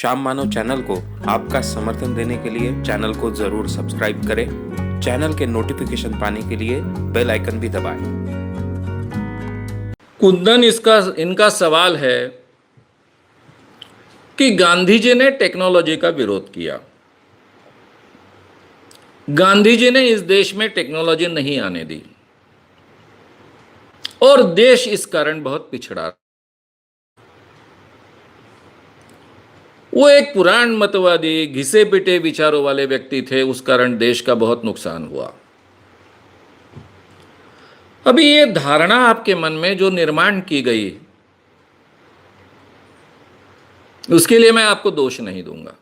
श्याम मानव channel को आपका समर्थन देने के लिए चैनल को जरूर सब्सक्राइब करें। चैनल के नोटिफिकेशन पाने के लिए बेल आइकन भी दबाएं। कुंदन इनका सवाल है कि गांधी जी ने टेक्नोलॉजी का विरोध किया। गांधी जी ने इस देश में टेक्नोलॉजी नहीं आने दी और देश इस कारण बहुत पिछड़ा। वो एक पुराण मतवादी घिसे पिटे विचारों वाले व्यक्ति थे, उस कारण देश का बहुत नुकसान हुआ। अभी ये धारणा आपके मन में जो निर्माण की गई, उसके लिए मैं आपको दोष नहीं दूंगा।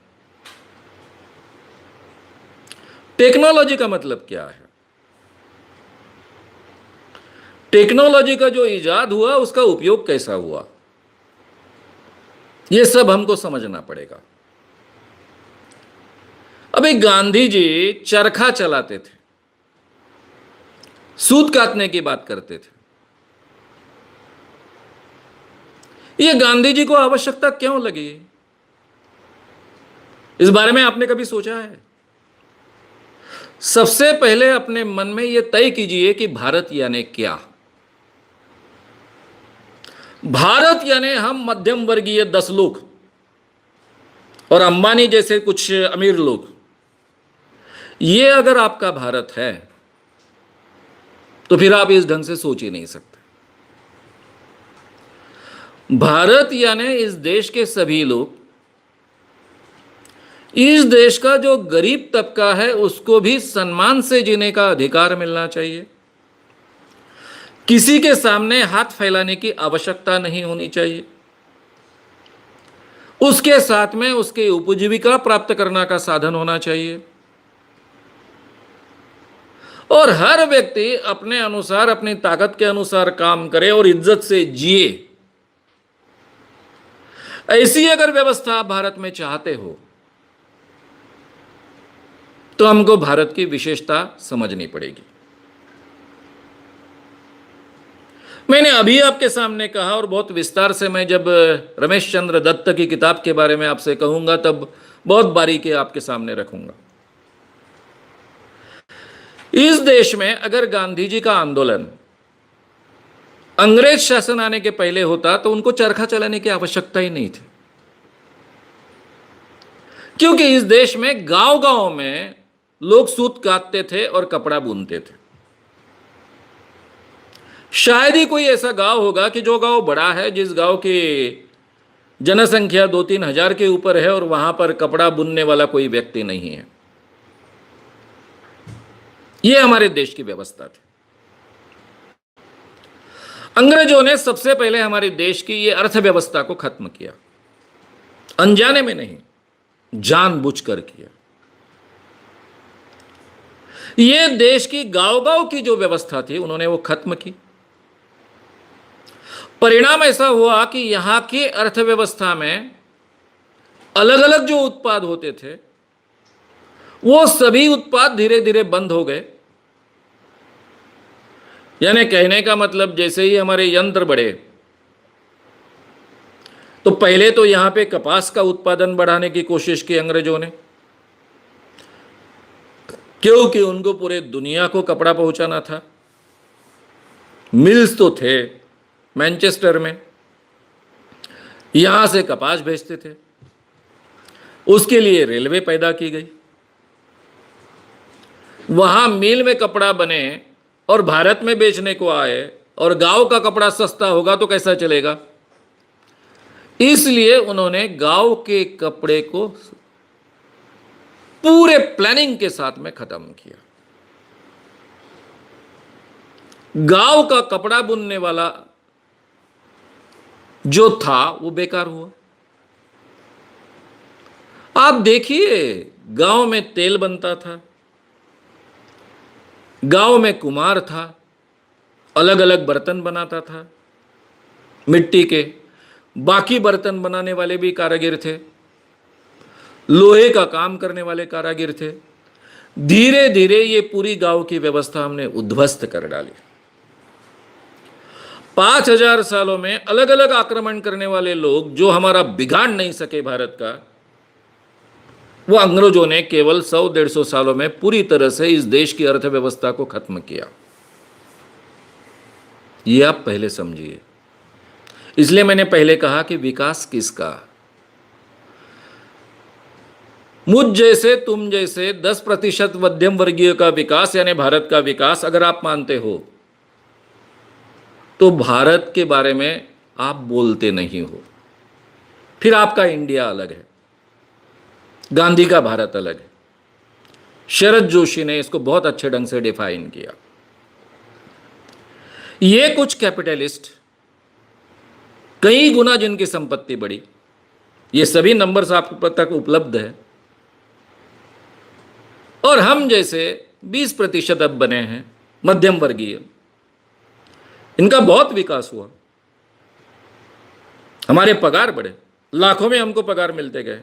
टेक्नोलॉजी का मतलब क्या है? टेक्नोलॉजी का जो इजाद हुआ उसका उपयोग कैसा हुआ, यह सब हमको समझना पड़ेगा। अभी गांधी जी चरखा चलाते थे, सूत काटने की बात करते थे। यह गांधी जी को आवश्यकता क्यों लगी, इस बारे में आपने कभी सोचा है? सबसे पहले अपने मन में यह तय कीजिए कि भारत यानी क्या। भारत यानी हम मध्यम वर्गीय 10 लोग और अंबानी जैसे कुछ अमीर लोग। यह अगर आपका भारत है तो फिर आप इस ढंग से सोच ही नहीं सकते। भारत यानी इस देश के सभी लोग, इस देश का जो गरीब तबका है उसको भी सम्मान से जीने का अधिकार मिलना चाहिए। किसी के सामने हाथ फैलाने की आवश्यकता नहीं होनी चाहिए। उसके साथ में उसके उपजीविका प्राप्त करने का साधन होना चाहिए और हर व्यक्ति अपने अनुसार, अपनी ताकत के अनुसार काम करे और इज्जत से जिए। ऐसी अगर व्यवस्था आप भारत में चाहते हो तो हमको भारत की विशेषता समझनी पड़ेगी। मैंने अभी आपके सामने कहा और बहुत विस्तार से मैं जब रमेश चंद्र दत्त की किताब के बारे में आपसे कहूंगा तब बहुत बारीकी आपके सामने रखूंगा। इस देश में अगर गांधी जी का आंदोलन अंग्रेज शासन आने के पहले होता तो उनको चरखा चलाने की आवश्यकता ही नहीं थी, क्योंकि इस देश में गांव-गांव में लोग सूत काटते थे और कपड़ा बुनते थे। शायद ही कोई ऐसा गांव होगा कि जो गांव बड़ा है, जिस गांव की जनसंख्या 2-3 हजार के ऊपर है और वहां पर कपड़ा बुनने वाला कोई व्यक्ति नहीं है। यह हमारे देश की व्यवस्था थी। अंग्रेजों ने सबसे पहले हमारे देश की यह अर्थव्यवस्था को खत्म किया, अनजाने में नहीं, जानबूझकर किया। यह देश की गांव-गांव की जो व्यवस्था थी उन्होंने वो खत्म की। परिणाम ऐसा हुआ कि यहां की अर्थव्यवस्था में अलग अलग जो उत्पाद होते थे वो सभी उत्पाद धीरे धीरे बंद हो गए। यानी कहने का मतलब, जैसे ही हमारे यंत्र बढ़े तो पहले तो यहां पे कपास का उत्पादन बढ़ाने की कोशिश की अंग्रेजों ने, क्योंकि उनको पूरे दुनिया को कपड़ा पहुंचाना था। मिल्स तो थे मैनचेस्टर में, यहां से कपास भेजते थे। उसके लिए रेलवे पैदा की गई, वहां मिल में कपड़ा बने और भारत में बेचने को आए, और गांव का कपड़ा सस्ता होगा तो कैसा चलेगा। इसलिए उन्होंने गांव के कपड़े को पूरे प्लानिंग के साथ में खत्म किया। गांव का कपड़ा बुनने वाला जो था वो बेकार हुआ। आप देखिए, गांव में तेल बनता था, गांव में कुम्हार था, अलग अलग बर्तन बनाता था मिट्टी के, बाकी बर्तन बनाने वाले भी कारीगर थे, लोहे का काम करने वाले कारीगर थे। धीरे धीरे ये पूरी गांव की व्यवस्था हमने उद्ध्वस्त कर डाली। 5000 सालों में अलग अलग आक्रमण करने वाले लोग जो हमारा बिगाड़ नहीं सके भारत का, वो अंग्रेजों ने केवल 100-150 सालों में पूरी तरह से इस देश की अर्थव्यवस्था को खत्म किया। ये आप पहले समझिए। इसलिए मैंने पहले कहा कि विकास किसका? मुझ जैसे, तुम जैसे 10% मध्यम वर्गीय का विकास यानी भारत का विकास अगर आप मानते हो तो भारत के बारे में आप बोलते नहीं हो। फिर आपका इंडिया अलग है, गांधी का भारत अलग है। शरद जोशी ने इसको बहुत अच्छे ढंग से डिफाइन किया। ये कुछ कैपिटलिस्ट, कई गुना जिनकी संपत्ति बढ़ी, ये सभी नंबर्स आप तक उपलब्ध है, और हम जैसे 20% अब बने हैं मध्यम वर्गीय, इनका बहुत विकास हुआ। हमारे पगार बढ़े, लाखों में हमको पगार मिलते गए।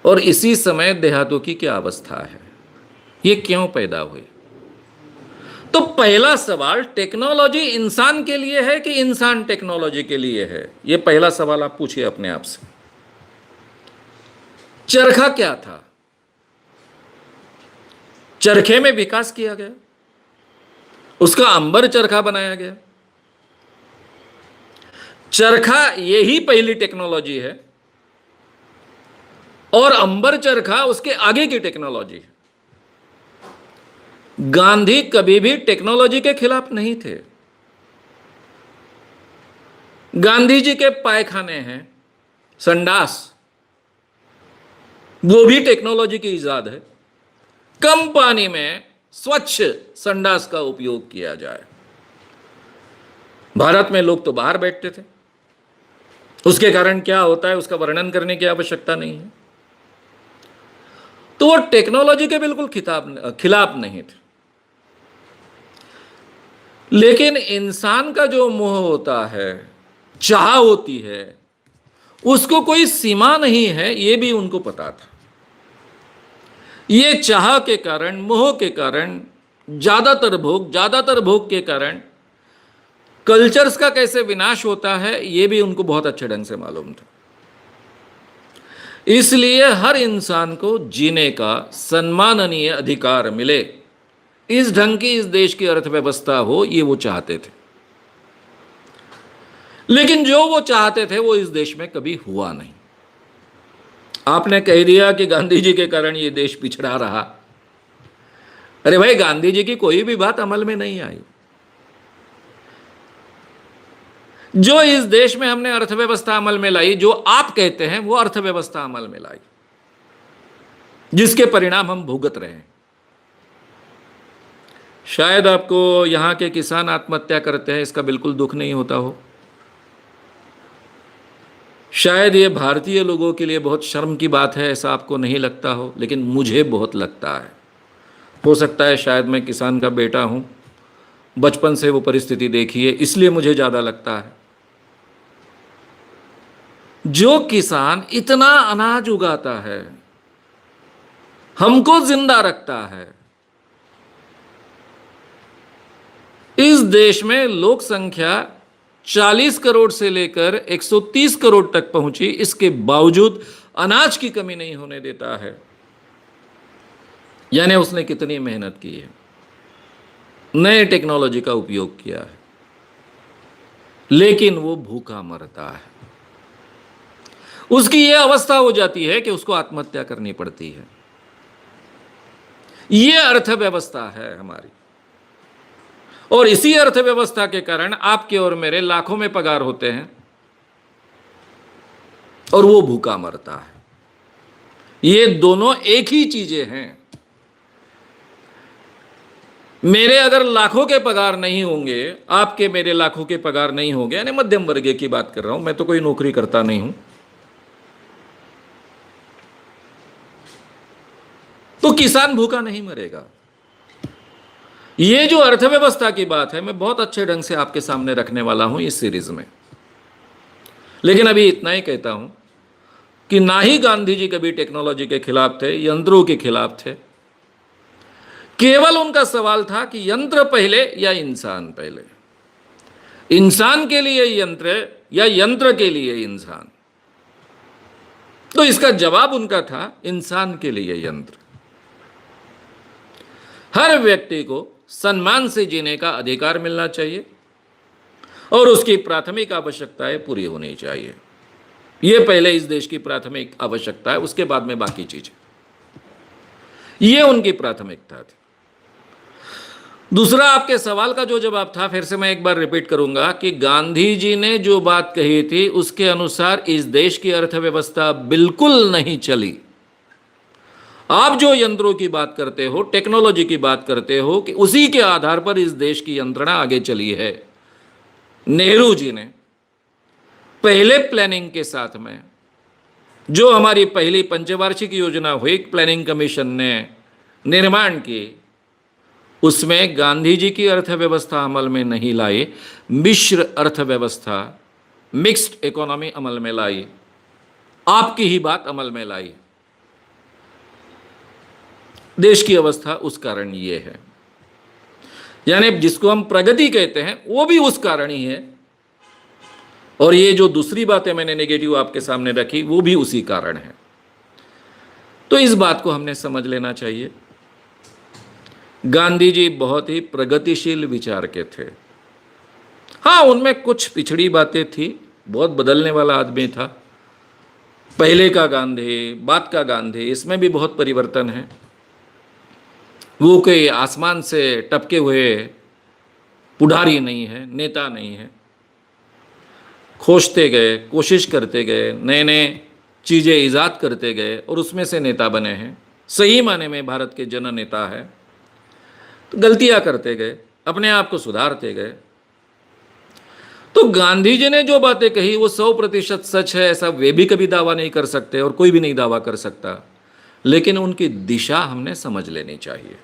और इसी समय देहातों की क्या अवस्था है? ये क्यों पैदा हुए? तो पहला सवाल, टेक्नोलॉजी इंसान के लिए है कि इंसान टेक्नोलॉजी के लिए है? ये पहला सवाल आप पूछिए अपने आप से। चरखा क्या था? चरखे में विकास किया गया, उसका अंबर चरखा बनाया गया। चरखा यही पहली टेक्नोलॉजी है और अंबर चरखा उसके आगे की टेक्नोलॉजी है। गांधी कभी भी टेक्नोलॉजी के खिलाफ नहीं थे। गांधी जी के पायखाने हैं, संडास, वो भी टेक्नोलॉजी की इजाद है। कम पानी में स्वच्छ संडास का उपयोग किया जाए। भारत में लोग तो बाहर बैठते थे, उसके कारण क्या होता है उसका वर्णन करने की आवश्यकता नहीं है। तो वो टेक्नोलॉजी के बिल्कुल खिलाफ नहीं थे। लेकिन इंसान का जो मोह होता है, चाह होती है, उसको कोई सीमा नहीं है, ये भी उनको पता था। ये चाह के कारण, मोह के कारण, ज्यादातर भोग के कारण कल्चर्स का कैसे विनाश होता है, ये भी उनको बहुत अच्छे ढंग से मालूम था। इसलिए हर इंसान को जीने का सम्माननीय अधिकार मिले, इस ढंग की इस देश की अर्थव्यवस्था हो, ये वो चाहते थे। लेकिन जो वो चाहते थे वो इस देश में कभी हुआ नहीं। आपने कह दिया कि गांधी जी के कारण ये देश पिछड़ा रहा। अरे भाई, गांधी जी की कोई भी बात अमल में नहीं आई। जो इस देश में हमने अर्थव्यवस्था अमल में लाई, जो आप कहते हैं वो अर्थव्यवस्था अमल में लाई, जिसके परिणाम हम भुगत रहे हैं। शायद आपको यहां के किसान आत्महत्या करते हैं, इसका बिल्कुल दुख नहीं होता हो। शायद ये भारतीय लोगों के लिए बहुत शर्म की बात है, ऐसा आपको नहीं लगता हो, लेकिन मुझे बहुत लगता है। हो सकता है शायद मैं किसान का बेटा हूं, बचपन से वो परिस्थिति देखी है, इसलिए मुझे ज़्यादा लगता है। जो किसान इतना अनाज उगाता है, हमको जिंदा रखता है, इस देश में लोक संख्या 40 करोड़ से लेकर 130 करोड़ तक पहुंची, इसके बावजूद अनाज की कमी नहीं होने देता है। यानी उसने कितनी मेहनत की है, नए टेक्नोलॉजी का उपयोग किया है, लेकिन वो भूखा मरता है। उसकी यह अवस्था हो जाती है कि उसको आत्महत्या करनी पड़ती है। यह अर्थव्यवस्था है हमारी, और इसी अर्थव्यवस्था के कारण आपके और मेरे लाखों में पगार होते हैं और वो भूखा मरता है। ये दोनों एक ही चीजें हैं। मेरे अगर लाखों के पगार नहीं होंगे, आपके मेरे लाखों के पगार नहीं होंगे, यानी मध्यम वर्ग की बात कर रहा हूं, मैं तो कोई नौकरी करता नहीं हूं, तो किसान भूखा नहीं मरेगा। ये जो अर्थव्यवस्था की बात है, मैं बहुत अच्छे ढंग से आपके सामने रखने वाला हूं इस सीरीज में। लेकिन अभी इतना ही कहता हूं कि ना ही गांधी जी कभी टेक्नोलॉजी के खिलाफ थे, यंत्रों के खिलाफ थे। केवल उनका सवाल था कि यंत्र पहले या इंसान पहले, इंसान के लिए यंत्र या यंत्र के लिए इंसान। तो इसका जवाब उनका था, इंसान के लिए यंत्र। हर व्यक्ति को सम्मान से जीने का अधिकार मिलना चाहिए और उसकी प्राथमिक आवश्यकताएं पूरी होनी चाहिए। यह पहले इस देश की प्राथमिक आवश्यकता है, उसके बाद में बाकी चीजें। यह उनकी प्राथमिकता थी। दूसरा, आपके सवाल का जो जवाब था, फिर से मैं एक बार रिपीट करूंगा कि गांधी जी ने जो बात कही थी उसके अनुसार इस देश की अर्थव्यवस्था बिल्कुल नहीं चली। आप जो यंत्रों की बात करते हो, टेक्नोलॉजी की बात करते हो, कि उसी के आधार पर इस देश की यंत्रणा आगे चली है। नेहरू जी ने पहले प्लानिंग के साथ में जो हमारी पहली पंचवार्षिक योजना हुई, प्लानिंग कमीशन ने निर्माण की, उसमें गांधी जी की अर्थव्यवस्था अमल में नहीं लाई, मिश्र अर्थव्यवस्था, मिक्स्ड इकोनॉमी अमल में लाई, आपकी ही बात अमल में लाई। देश की अवस्था उस कारण ये है, यानी जिसको हम प्रगति कहते हैं वो भी उस कारण ही है, और ये जो दूसरी बातें मैंने नेगेटिव आपके सामने रखी वो भी उसी कारण है। तो इस बात को हमने समझ लेना चाहिए। गांधी जी बहुत ही प्रगतिशील विचार के थे। हाँ, उनमें कुछ पिछड़ी बातें थी, बहुत बदलने वाला आदमी था। पहले का गांधी, बाद का गांधी, इसमें भी बहुत परिवर्तन है। वो कोई आसमान से टपके हुए पुढ़ारी नहीं है, नेता नहीं है। खोजते गए, कोशिश करते गए, नए नए चीज़ें ईजाद करते गए और उसमें से नेता बने हैं। सही माने में भारत के जननेता है। तो गलतियां करते गए, अपने आप को सुधारते गए। तो गांधी जी ने जो बातें कही वो 100% सच है, ऐसा वे भी कभी दावा नहीं कर सकते और कोई भी नहीं दावा कर सकता, लेकिन उनकी दिशा हमने समझ लेनी चाहिए।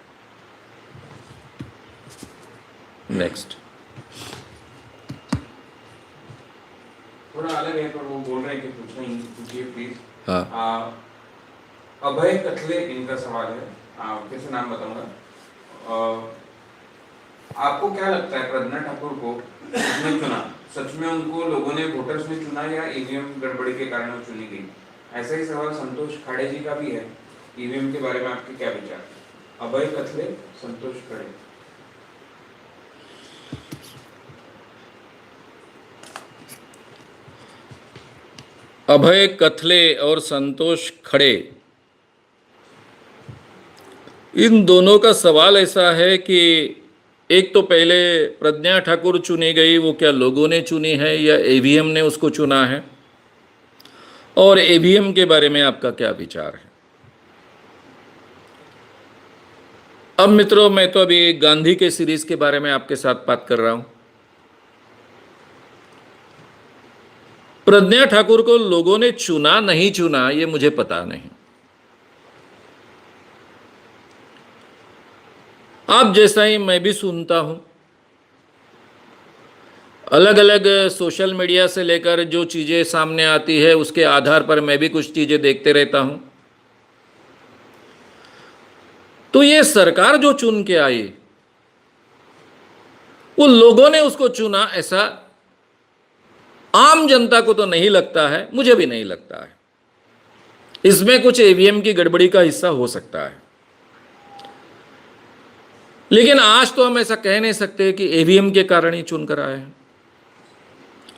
नेक्स्ट, थोड़ा अलग है पर वो बोल रहे हैं कि पूछना ही पूछिए प्लीज। हाँ, अभय कथले इनका सवाल है, फिर से नाम बताऊंगा। आपको क्या लगता है प्रज्ञा ठाकुर को किसने चुना? सच में उनको लोगों ने, वोटर्स ने चुना या ईवीएम गड़बड़ी के कारण वो चुनी गई? ऐसा ही सवाल संतोष खाड़े जी का भी है। ईवीएम के बारे में आपके क्या विचार? अभय कथले, संतोष खाड़े। अभय कथले और संतोष खड़े, इन दोनों का सवाल ऐसा है कि एक तो पहले प्रज्ञा ठाकुर चुनी गई, वो क्या लोगों ने चुनी है या ईवीएम ने उसको चुना है? और ईवीएम के बारे में आपका क्या विचार है? अब मित्रों, मैं तो अभी गांधी के सीरीज के बारे में आपके साथ बात कर रहा हूं। प्रज्ञा ठाकुर को लोगों ने चुना नहीं चुना ये मुझे पता नहीं। आप जैसा ही मैं भी सुनता हूं, अलग अलग सोशल मीडिया से लेकर जो चीजें सामने आती है उसके आधार पर मैं भी कुछ चीजें देखते रहता हूं। तो ये सरकार जो चुन के आई, वो लोगों ने उसको चुना ऐसा आम जनता को तो नहीं लगता है, मुझे भी नहीं लगता है। इसमें कुछ ईवीएम की गड़बड़ी का हिस्सा हो सकता है, लेकिन आज तो हम ऐसा कह नहीं सकते कि ईवीएम के कारण ही चुन कर आए हैं।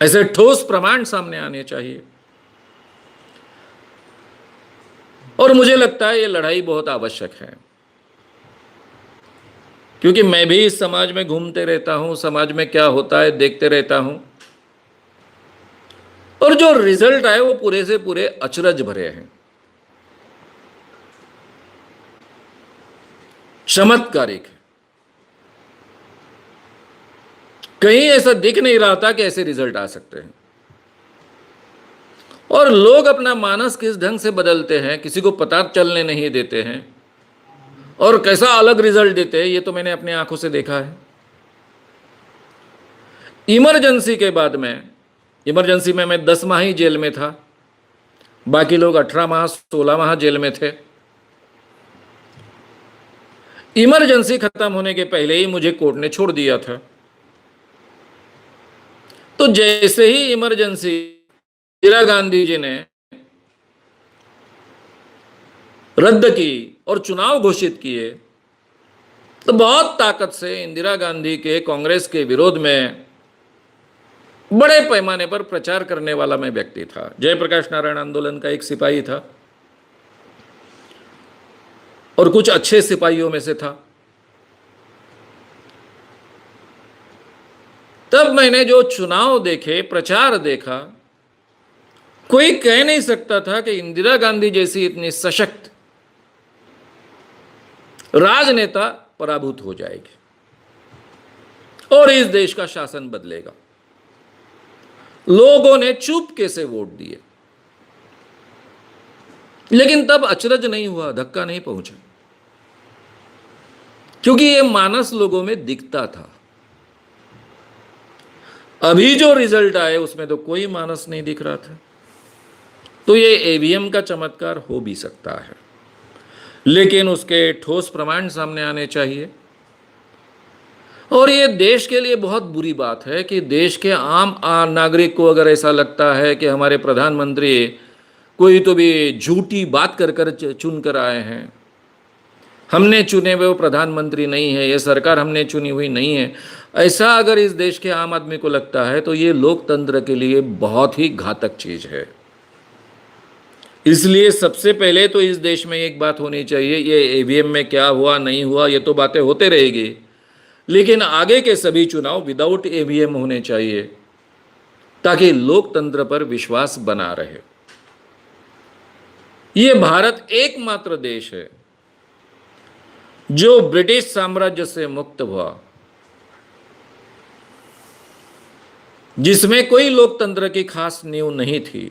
ऐसे ठोस प्रमाण सामने आने चाहिए। और मुझे लगता है ये लड़ाई बहुत आवश्यक है, क्योंकि मैं भी इस समाज में घूमते रहता हूं, समाज में क्या होता है देखते रहता हूं, और जो रिजल्ट आए वो पूरे से पूरे अचरज भरे हैं, चमत्कारिक है। कहीं ऐसा दिख नहीं रहा था कि ऐसे रिजल्ट आ सकते हैं। और लोग अपना मानस किस ढंग से बदलते हैं, किसी को पता चलने नहीं देते हैं, और कैसा अलग रिजल्ट देते हैं, ये तो मैंने अपनी आंखों से देखा है। इमरजेंसी के बाद में, इमरजेंसी में मैं 10 माह ही जेल में था, बाकी लोग 18 माह 16 माह जेल में थे। इमरजेंसी खत्म होने के पहले ही मुझे कोर्ट ने छोड़ दिया था। तो जैसे ही इमरजेंसी, इंदिरा गांधी जी ने रद्द की और चुनाव घोषित किए, तो बहुत ताकत से इंदिरा गांधी के कांग्रेस के विरोध में बड़े पैमाने पर प्रचार करने वाला मैं व्यक्ति था। जयप्रकाश नारायण आंदोलन का एक सिपाही था और कुछ अच्छे सिपाहियों में से था। तब मैंने जो चुनाव देखे, प्रचार देखा, कोई कह नहीं सकता था कि इंदिरा गांधी जैसी इतनी सशक्त राजनेता पराभूत हो जाएगी और इस देश का शासन बदलेगा। लोगों ने चुपके से वोट दिए, लेकिन तब अचरज नहीं हुआ, धक्का नहीं पहुंचा, क्योंकि यह मानस लोगों में दिखता था। अभी जो रिजल्ट आए उसमें तो कोई मानस नहीं दिख रहा था। तो ये ईवीएम का चमत्कार हो भी सकता है, लेकिन उसके ठोस प्रमाण सामने आने चाहिए। और ये देश के लिए बहुत बुरी बात है कि देश के आम नागरिक को अगर ऐसा लगता है कि हमारे प्रधानमंत्री कोई तो भी झूठी बात कर कर चुन कर आए हैं, हमने चुने हुए वो प्रधानमंत्री नहीं है, ये सरकार हमने चुनी हुई नहीं है, ऐसा अगर इस देश के आम आदमी को लगता है तो ये लोकतंत्र के लिए बहुत ही घातक चीज है। इसलिए सबसे पहले तो इस देश में एक बात होनी चाहिए, ये ईवीएम में क्या हुआ नहीं हुआ ये तो बातें होते रहेगी, लेकिन आगे के सभी चुनाव विदाउट ईवीएम होने चाहिए ताकि लोकतंत्र पर विश्वास बना रहे। ये भारत एकमात्र देश है जो ब्रिटिश साम्राज्य से मुक्त हुआ, जिसमें कोई लोकतंत्र की खास नींव नहीं थी।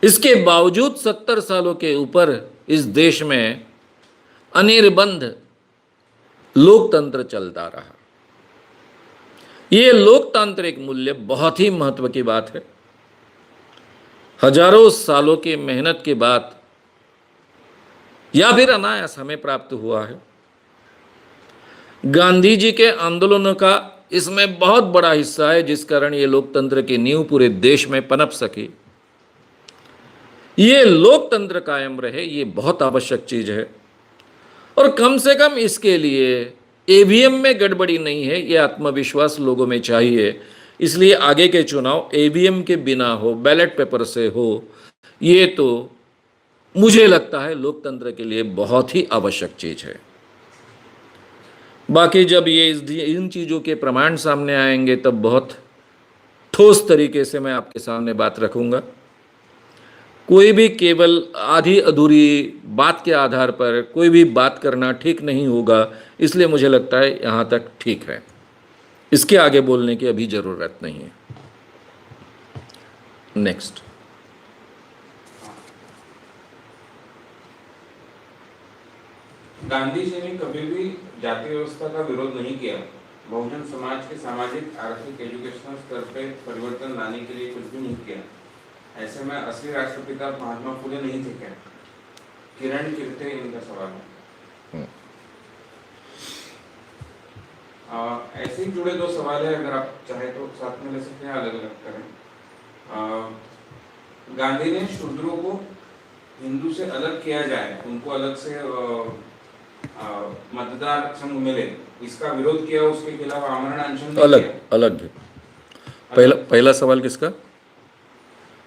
इसके बावजूद 70 सालों के ऊपर इस देश में अनिर्बंध लोकतंत्र चलता रहा। ये लोकतांत्रिक मूल्य बहुत ही महत्व की बात है। हजारों सालों की मेहनत के बाद या फिर अनायास हमें प्राप्त हुआ है। गांधी जी के आंदोलनों का इसमें बहुत बड़ा हिस्सा है, जिस कारण ये लोकतंत्र की नींव पूरे देश में पनप सकी। ये लोकतंत्र कायम रहे, ये बहुत आवश्यक चीज है। और कम से कम इसके लिए ईवीएम में गड़बड़ी नहीं है, ये आत्मविश्वास लोगों में चाहिए। इसलिए आगे के चुनाव ईवीएम के बिना हो, बैलेट पेपर से हो, ये तो मुझे लगता है लोकतंत्र के लिए बहुत ही आवश्यक चीज है। बाकी जब ये इन चीज़ों के प्रमाण सामने आएंगे तब बहुत ठोस तरीके से मैं आपके सामने बात रखूंगा। कोई भी केवल आधी अधूरी बात के आधार पर कोई भी बात करना ठीक नहीं होगा, इसलिए मुझे लगता है यहाँ तक ठीक है, इसके आगे बोलने की अभी ज़रूरत नहीं है। नेक्स्ट। गांधी जी ने कभी भी जाति व्यवस्था का विरोध नहीं किया। बहुजन समाज के सामाजिक, आर्थिक, एजुकेशनल स्तर पे परिवर्तन लाने के लिए कुछ भी नहीं किया। ऐसे में असली राष्ट्रपिता महात्मा फुले नहीं थे क्या? किरण कीर्ते इनका सवाल है। ऐसे ही जुड़े दो सवाल है, अगर आप चाहे तो साथ में ले सकते हैं, अलग अलग करें। गांधी ने शूद्रों को हिंदू से अलग किया जाए, उनको अलग से मतदार संघ मिले, इसका विरोध किया, उसके खिलाफ आमरण अनशन अलग किया। अलग है। पहला सवाल किसका?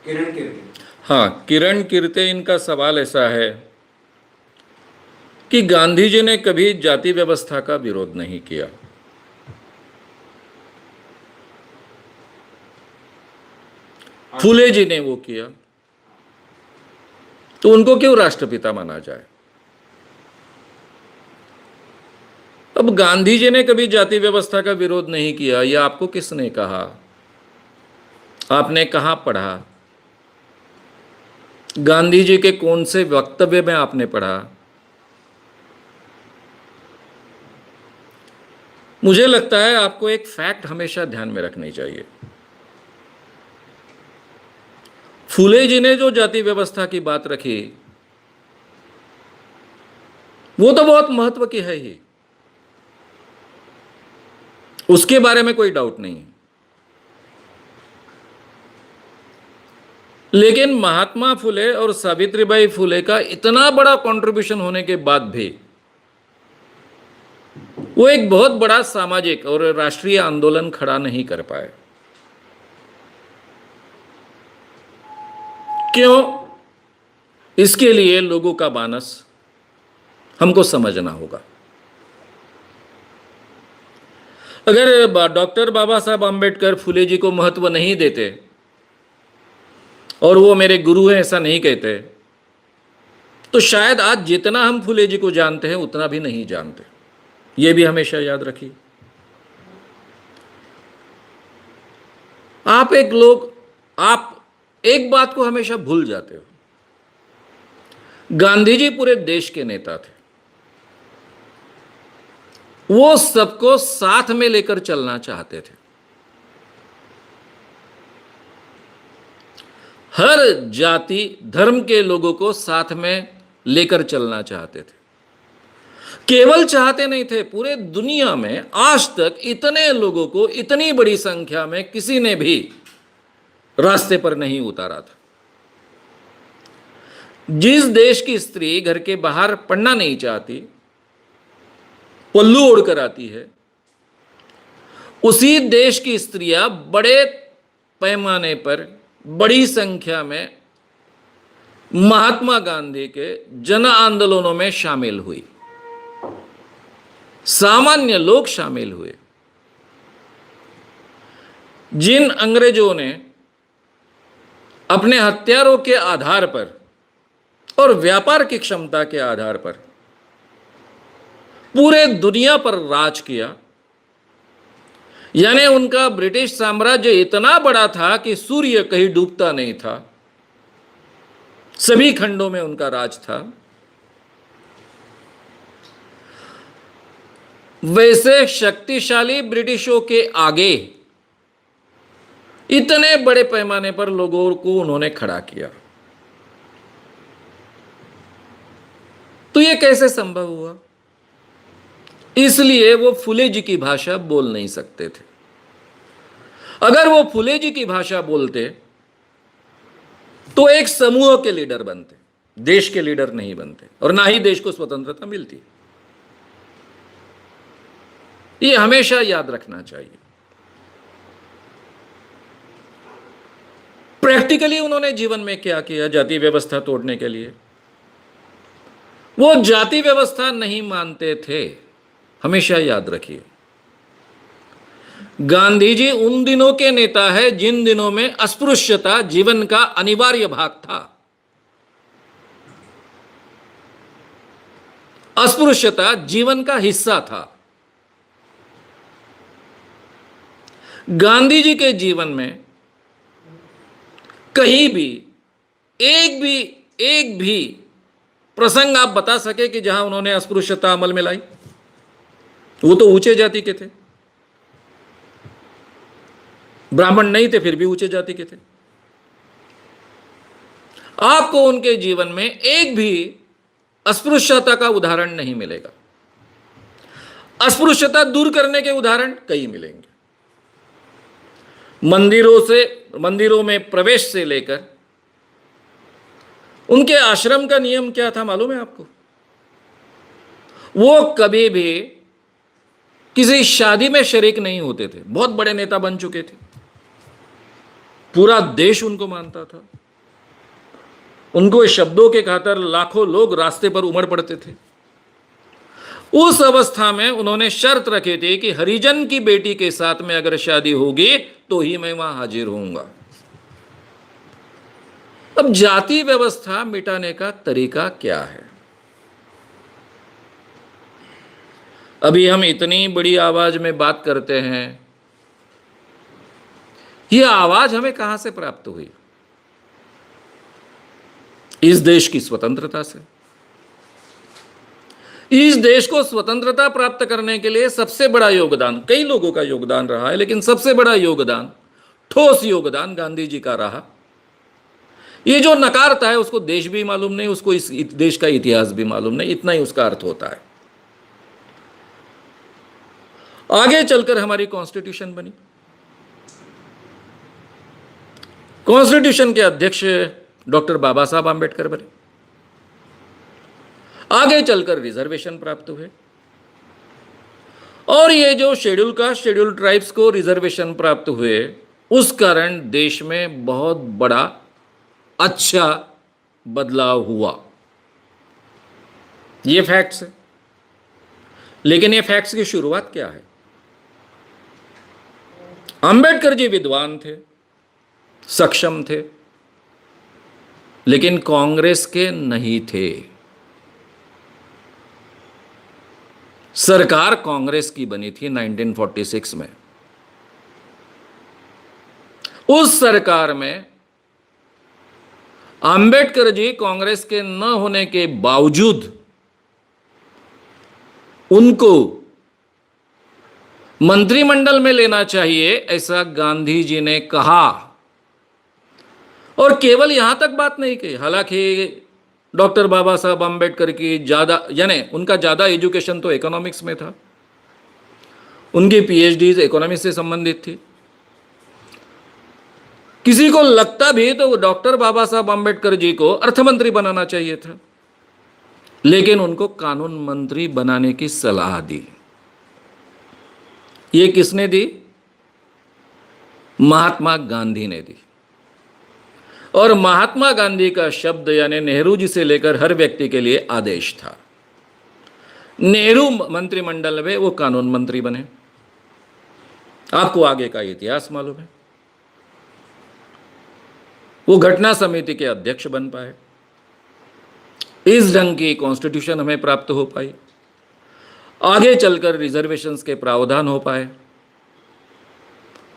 किरण कीर्ति। हाँ, किरण कीर्ते इनका सवाल ऐसा है कि गांधी जी ने कभी जाति व्यवस्था का विरोध नहीं किया। फुले जी ने वो किया, तो उनको क्यों राष्ट्रपिता माना जाए? अब गांधी जी ने कभी जाति व्यवस्था का विरोध नहीं किया, यह आपको किसने कहा? आपने कहां पढ़ा? गांधी जी के कौन से वक्तव्य में आपने पढ़ा? मुझे लगता है आपको एक फैक्ट हमेशा ध्यान में रखनी चाहिए। फुले जी ने जो जाति व्यवस्था की बात रखी वो तो बहुत महत्व की है ही, उसके बारे में कोई डाउट नहीं। लेकिन महात्मा फुले और सावित्रीबाई फुले का इतना बड़ा कंट्रीब्यूशन होने के बाद भी वो एक बहुत बड़ा सामाजिक और राष्ट्रीय आंदोलन खड़ा नहीं कर पाए। क्यों? इसके लिए लोगों का मानस हमको समझना होगा। अगर डॉक्टर बाबा साहब आम्बेडकर फुले जी को महत्व नहीं देते और वो मेरे गुरु हैं ऐसा नहीं कहते, तो शायद आज जितना हम फुले जी को जानते हैं उतना भी नहीं जानते। ये भी हमेशा याद रखिए। आप एक बात को हमेशा भूल जाते हो, गांधी जी पूरे देश के नेता थे। वो सबको साथ में लेकर चलना चाहते थे। हर जाति धर्म के लोगों को साथ में लेकर चलना चाहते थे। केवल चाहते नहीं थे, पूरे दुनिया में आज तक इतने लोगों को इतनी बड़ी संख्या में किसी ने भी रास्ते पर नहीं उतारा था। जिस देश की स्त्री घर के बाहर पढ़ना नहीं चाहती, पल्लू ओढ़कर आती है, उसी देश की स्त्रियां बड़े पैमाने पर बड़ी संख्या में महात्मा गांधी के जन आंदोलनों में शामिल हुई। सामान्य लोग शामिल हुए। जिन अंग्रेजों ने अपने हथियारों के आधार पर और व्यापार की क्षमता के आधार पर पूरे दुनिया पर राज किया, यानी उनका ब्रिटिश साम्राज्य इतना बड़ा था कि सूर्य कहीं डूबता नहीं था, सभी खंडों में उनका राज था। वैसे शक्तिशाली ब्रिटिशों के आगे इतने बड़े पैमाने पर लोगों को उन्होंने खड़ा किया। तो यह कैसे संभव हुआ? इसलिए वो फुले जी की भाषा बोल नहीं सकते थे। अगर वो फुले जी की भाषा बोलते तो एक समूह के लीडर बनते, देश के लीडर नहीं बनते, और ना ही देश को स्वतंत्रता मिलती। ये हमेशा याद रखना चाहिए। प्रैक्टिकली उन्होंने जीवन में क्या किया जाति व्यवस्था तोड़ने के लिए? वो जाति व्यवस्था नहीं मानते थे, हमेशा याद रखिए। गांधी जी उन दिनों के नेता है जिन दिनों में अस्पृश्यता जीवन का अनिवार्य भाग था। अस्पृश्यता जीवन का हिस्सा था। गांधी जी के जीवन में कहीं भी एक भी प्रसंग आप बता सके कि जहां उन्होंने अस्पृश्यता अमल में लाई? वो तो ऊंचे जाति के थे, ब्राह्मण नहीं थे फिर भी ऊंचे जाति के थे। आपको उनके जीवन में एक भी अस्पृश्यता का उदाहरण नहीं मिलेगा। अस्पृश्यता दूर करने के उदाहरण कई मिलेंगे। मंदिरों में प्रवेश से लेकर उनके आश्रम का नियम क्या था मालूम है आपको? वो कभी भी किसी शादी में शरीक नहीं होते थे। बहुत बड़े नेता बन चुके थे, पूरा देश उनको मानता था। उनको इस शब्दों के खातिर लाखों लोग रास्ते पर उमड़ पड़ते थे। उस अवस्था में उन्होंने शर्त रखी थी कि हरिजन की बेटी के साथ में अगर शादी होगी तो ही मैं वहां हाजिर होऊंगा। अब जाति व्यवस्था मिटाने का तरीका क्या है? अभी हम इतनी बड़ी आवाज में बात करते हैं, यह आवाज हमें कहां से प्राप्त हुई? इस देश की स्वतंत्रता से। इस देश को स्वतंत्रता प्राप्त करने के लिए सबसे बड़ा योगदान, कई लोगों का योगदान रहा है, लेकिन सबसे बड़ा योगदान, ठोस योगदान गांधी जी का रहा। ये जो नकारता है उसको देश भी मालूम नहीं, उसको इस देश का इतिहास भी मालूम नहीं, इतना ही उसका अर्थ होता है। आगे चलकर हमारी कॉन्स्टिट्यूशन बनी। कॉन्स्टिट्यूशन के अध्यक्ष डॉक्टर बाबा साहब आंबेडकर बने। आगे चलकर रिजर्वेशन प्राप्त हुए और ये जो शेड्यूल कास्ट शेड्यूल ट्राइब्स को रिजर्वेशन प्राप्त हुए, उस कारण देश में बहुत बड़ा अच्छा बदलाव हुआ। ये फैक्ट्स है। लेकिन ये फैक्ट्स की शुरुआत क्या है? अंबेडकर जी विद्वान थे, सक्षम थे, लेकिन कांग्रेस के नहीं थे। सरकार कांग्रेस की बनी थी 1946 में। उस सरकार में अंबेडकर जी कांग्रेस के न होने के बावजूद उनको मंत्रिमंडल में लेना चाहिए, ऐसा गांधी जी ने कहा। और केवल यहां तक बात नहीं की। हालांकि डॉक्टर बाबा साहब अंबेडकर की ज्यादा, यानी उनका ज्यादा एजुकेशन तो इकोनॉमिक्स में था, उनकी पीएचडी इकोनॉमिक्स से संबंधित थी। किसी को लगता भी तो डॉक्टर बाबा साहब अंबेडकर जी को अर्थमंत्री बनाना चाहिए था, लेकिन उनको कानून मंत्री बनाने की सलाह दी। ये किसने दी? महात्मा गांधी ने दी। और महात्मा गांधी का शब्द यानी नेहरू जी से लेकर हर व्यक्ति के लिए आदेश था। नेहरू मंत्रिमंडल में वो कानून मंत्री बने। आपको आगे का इतिहास मालूम है। वो घटना समिति के अध्यक्ष बन पाए। इस ढंग की कॉन्स्टिट्यूशन हमें प्राप्त हो पाई। आगे चलकर रिजर्वेशंस के प्रावधान हो पाए।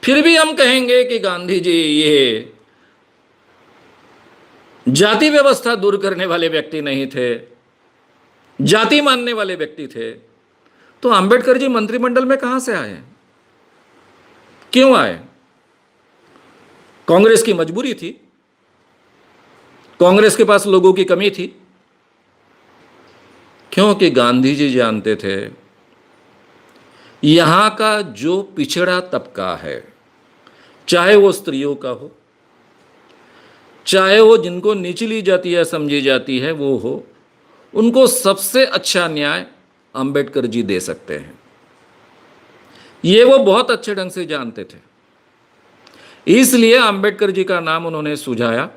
फिर भी हम कहेंगे कि गांधी जी ये जाति व्यवस्था दूर करने वाले व्यक्ति नहीं थे, जाति मानने वाले व्यक्ति थे। तो अंबेडकर जी मंत्रिमंडल में कहां से आए? क्यों आए? कांग्रेस की मजबूरी थी, कांग्रेस के पास लोगों की कमी थी। क्योंकि गांधी जी जानते थे यहां का जो पिछड़ा तबका है, चाहे वो स्त्रियों का हो, चाहे वो जिनको निचली जातियां समझी जाती है वो हो, उनको सबसे अच्छा न्याय अंबेडकर जी दे सकते हैं। ये वो बहुत अच्छे ढंग से जानते थे। इसलिए अंबेडकर जी का नाम उन्होंने सुझाया।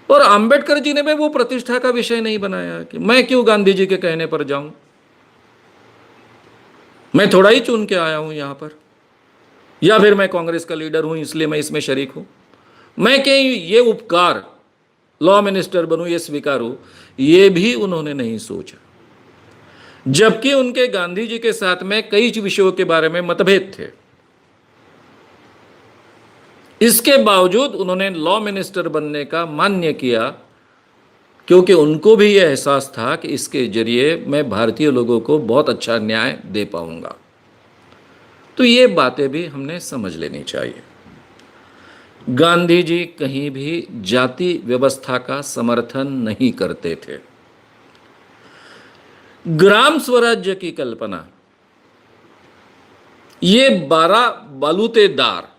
और अंबेडकर जी ने भी वो प्रतिष्ठा का विषय नहीं बनाया कि मैं क्यों गांधी जी के कहने पर जाऊं, मैं थोड़ा ही चुन के आया हूं यहां पर, या फिर मैं कांग्रेस का लीडर हूं इसलिए मैं इसमें शरीक हूं, मैं क्या ये उपकार लॉ मिनिस्टर बनूं ये स्वीकारूं, ये भी उन्होंने नहीं सोचा। जबकि उनके गांधी जी के साथ में कई विषयों के बारे में मतभेद थे। इसके बावजूद उन्होंने लॉ मिनिस्टर बनने का मान्य किया, क्योंकि उनको भी यह एहसास था कि इसके जरिए मैं भारतीय लोगों को बहुत अच्छा न्याय दे पाऊंगा। तो ये बातें भी हमने समझ लेनी चाहिए। गांधी जी कहीं भी जाति व्यवस्था का समर्थन नहीं करते थे। ग्राम स्वराज्य की कल्पना, ये 12 बलूतेदार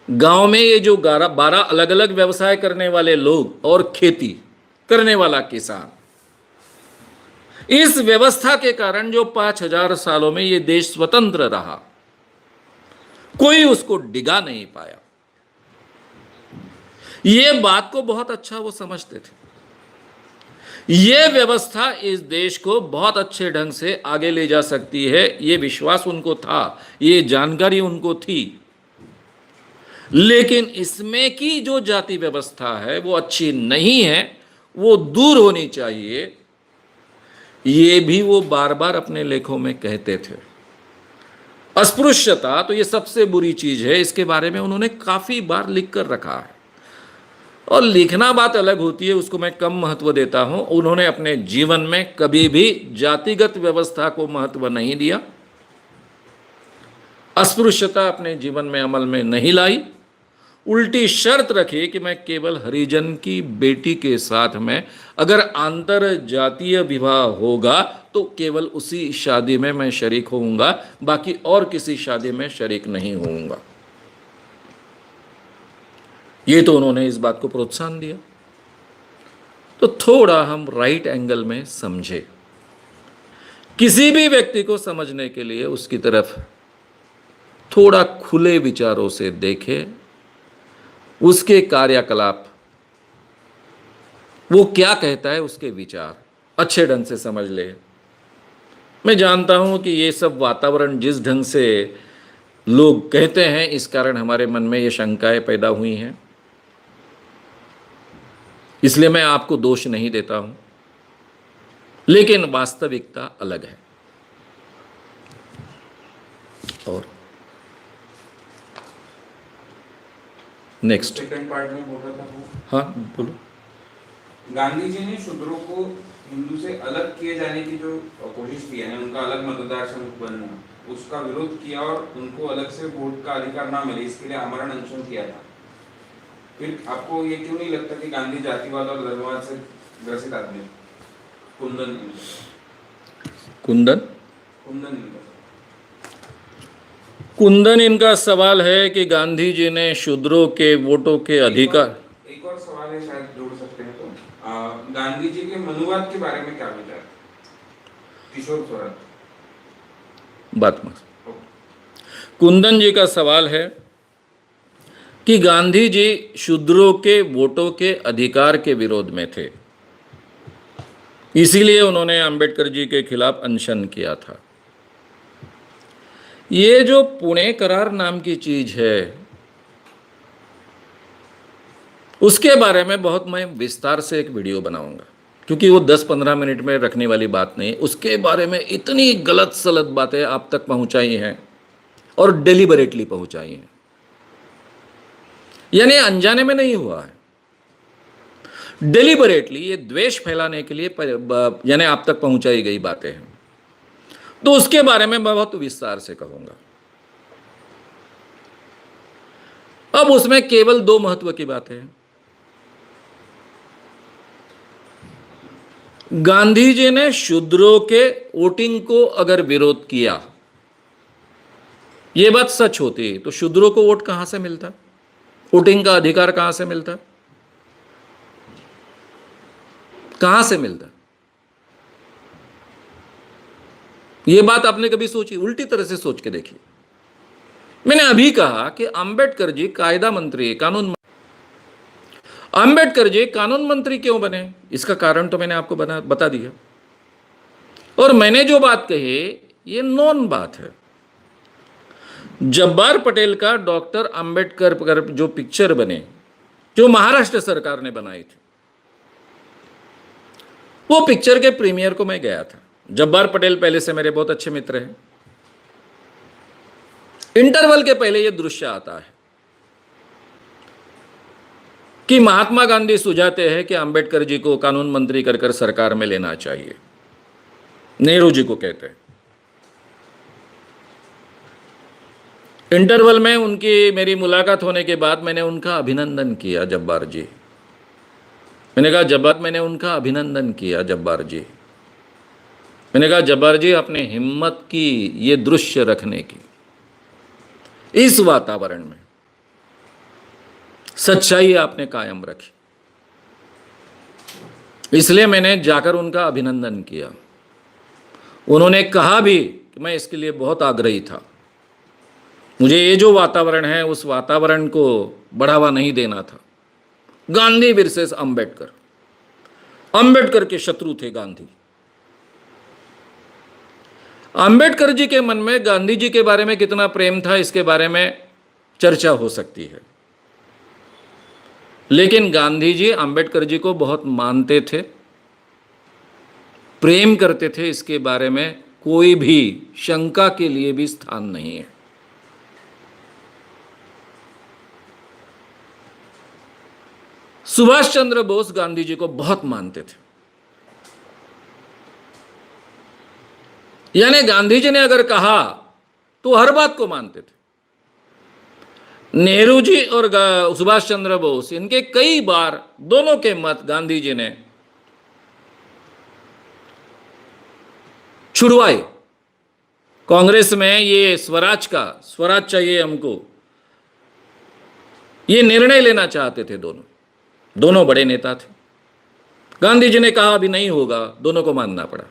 गांव में, ये जो 12 अलग अलग व्यवसाय करने वाले लोग और खेती करने वाला किसान, इस व्यवस्था के कारण जो 5000 सालों में ये देश स्वतंत्र रहा, कोई उसको डिगा नहीं पाया। ये बात को बहुत अच्छा वो समझते थे। ये व्यवस्था इस देश को बहुत अच्छे ढंग से आगे ले जा सकती है, ये विश्वास उनको था, ये जानकारी उनको थी। लेकिन इसमें की जो जाति व्यवस्था है वो अच्छी नहीं है, वो दूर होनी चाहिए, ये भी वो बार बार अपने लेखों में कहते थे। अस्पृश्यता तो ये सबसे बुरी चीज है, इसके बारे में उन्होंने काफी बार लिख कर रखा है। और लिखना बात अलग होती है, उसको मैं कम महत्व देता हूं। उन्होंने अपने जीवन में कभी भी जातिगत व्यवस्था को महत्व नहीं दिया, अस्पृश्यता अपने जीवन में अमल में नहीं लाई। उल्टी शर्त रखी कि मैं केवल हरिजन की बेटी के साथ में अगर अंतर जातीय विवाह होगा तो केवल उसी शादी में मैं शरीक होऊंगा, बाकी और किसी शादी में शरीक नहीं होऊंगा। ये तो उन्होंने इस बात को प्रोत्साहन दिया। तो थोड़ा हम राइट एंगल में समझे, किसी भी व्यक्ति को समझने के लिए उसकी तरफ थोड़ा खुले विचारों से देखे, उसके कार्यकलाप, वो क्या कहता है, उसके विचार अच्छे ढंग से समझ ले। मैं जानता हूं कि ये सब वातावरण जिस ढंग से लोग कहते हैं, इस कारण हमारे मन में ये शंकाएं पैदा हुई हैं, इसलिए मैं आपको दोष नहीं देता हूं, लेकिन वास्तविकता अलग है। और नेक्स्ट, सेकंड पार्ट में बोल रहा था वो, हाँ बोलो। गांधी जी ने शूद्रों को हिंदू से अलग किए जाने की जो कोशिश की है, उनका अलग मतदार समूह बनना, उसका विरोध किया और उनको अलग से वोट का अधिकार ना मिले, इसके लिए आमरण अनशन किया था। फिर आपको ये क्यों नहीं लगता कि गांधी जातिवाद और धर्मवाद से ग्रसित आदमी? कुंदन कुंदन कुंदन कुंदन इनका सवाल है कि गांधी जी ने शूद्रों के वोटों के अधिकार। एक और सवाल है, शायद जोड़ सकते हैं तो, गांधी जी के मनुवाद के बारे में क्या विचार? किशोर स्वराज बात मत। कुंदन जी का सवाल है कि गांधी जी शूद्रों के वोटों के अधिकार के विरोध में थे, इसीलिए उन्होंने अंबेडकर जी के खिलाफ अनशन किया था। ये जो पुणे करार नाम की चीज है, उसके बारे में बहुत मैं विस्तार से एक वीडियो बनाऊंगा, क्योंकि वो 10-15 मिनट में रखने वाली बात नहीं। उसके बारे में इतनी गलत सलत बातें आप तक पहुंचाई हैं और डेलिबरेटली पहुंचाई हैं, यानी अनजाने में नहीं हुआ है, डेलिबरेटली ये द्वेष फैलाने के लिए यानी आप तक पहुंचाई गई बातें हैं। तो उसके बारे में मैं बहुत विस्तार से कहूंगा। अब उसमें केवल 2 महत्व की बातें हैं। गांधी जी ने शूद्रों के वोटिंग को अगर विरोध किया, यह बात सच होती तो शूद्रों को वोट कहां से मिलता, वोटिंग का अधिकार कहां से मिलता, कहां से मिलता? यह बात आपने कभी सोची? उल्टी तरह से सोच के देखिए। मैंने अभी कहा कि अंबेडकर जी कायदा मंत्री, कानून, अंबेडकर जी कानून मंत्री क्यों बने, इसका कारण तो मैंने आपको बता दिया। और मैंने जो बात कही ये नॉन बात है। जब्बार पटेल का डॉक्टर अंबेडकर पर जो पिक्चर बने, जो महाराष्ट्र सरकार ने बनाई थी, वो पिक्चर के प्रीमियर को मैं गया था। जब्बार पटेल पहले से मेरे बहुत अच्छे मित्र हैं। इंटरवल के पहले यह दृश्य आता है कि महात्मा गांधी सुझाते हैं कि अंबेडकर जी को कानून मंत्री कर सरकार में लेना चाहिए। नेहरू जी को कहते हैं। इंटरवल में उनकी मेरी मुलाकात होने के बाद मैंने उनका अभिनंदन किया, जब्बार जी। मैंने कहा जब्बार, मैंने उनका अभिनंदन किया जब्बार जी। मैंने कहा जब्बार जी, अपने हिम्मत की ये दृश्य रखने की, इस वातावरण में सच्चाई आपने कायम रखी, इसलिए मैंने जाकर उनका अभिनंदन किया। उन्होंने कहा भी कि मैं इसके लिए बहुत आग्रही था, मुझे ये जो वातावरण है उस वातावरण को बढ़ावा नहीं देना था। गांधी वर्सेस अंबेडकर, अंबेडकर के शत्रु थे गांधी। अंबेडकर जी के मन में गांधी जी के बारे में कितना प्रेम था, इसके बारे में चर्चा हो सकती है, लेकिन गांधी जी अंबेडकर जी को बहुत मानते थे, प्रेम करते थे, इसके बारे में कोई भी शंका के लिए भी स्थान नहीं है। सुभाष चंद्र बोस गांधी जी को बहुत मानते थे, यानी गांधी जी ने अगर कहा तो हर बात को मानते थे। नेहरू जी और सुभाष चंद्र बोस, इनके कई बार दोनों के मत गांधी जी ने छुड़वाए। कांग्रेस में ये स्वराज चाहिए हमको, ये निर्णय लेना चाहते थे दोनों बड़े नेता थे। गांधी जी ने कहा अभी नहीं होगा, दोनों को मानना पड़ा।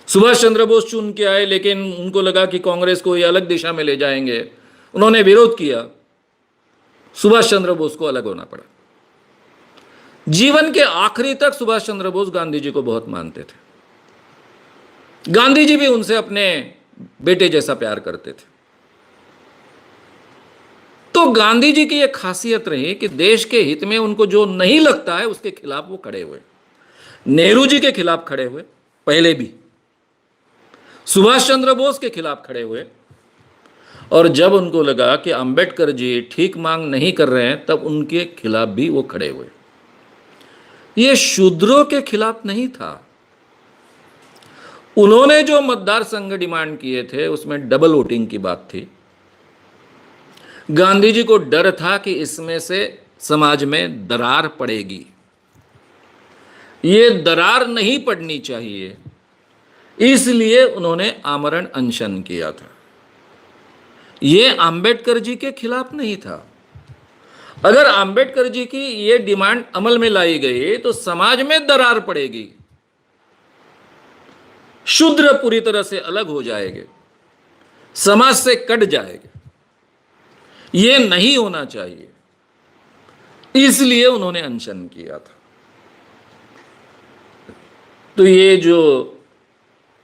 सुभाष चंद्र बोस चुन के आए, लेकिन उनको लगा कि कांग्रेस को ये अलग दिशा में ले जाएंगे, उन्होंने विरोध किया, सुभाष चंद्र बोस को अलग होना पड़ा। जीवन के आखिरी तक सुभाष चंद्र बोस गांधी जी को बहुत मानते थे। गांधी जी भी उनसे अपने बेटे जैसा प्यार करते थे। तो गांधी जी की एक खासियत रही कि देश के हित में उनको जो नहीं लगता है उसके खिलाफ वो खड़े हुए। नेहरू जी के खिलाफ खड़े हुए पहले भी, सुभाष चंद्र बोस के खिलाफ खड़े हुए, और जब उनको लगा कि अंबेडकर जी ठीक मांग नहीं कर रहे हैं तब उनके खिलाफ भी वो खड़े हुए। ये शूद्रों के खिलाफ नहीं था। उन्होंने जो मतदार संघ डिमांड किए थे उसमें डबल वोटिंग की बात थी। गांधी जी को डर था कि इसमें से समाज में दरार पड़ेगी, ये दरार नहीं पड़नी चाहिए, इसलिए उन्होंने आमरण अनशन किया था। ये अंबेडकर जी के खिलाफ नहीं था। अगर अंबेडकर जी की ये डिमांड अमल में लाई गई तो समाज में दरार पड़ेगी, शूद्र पूरी तरह से अलग हो जाएंगे, समाज से कट जाएंगे। ये नहीं होना चाहिए, इसलिए उन्होंने अनशन किया था। तो ये जो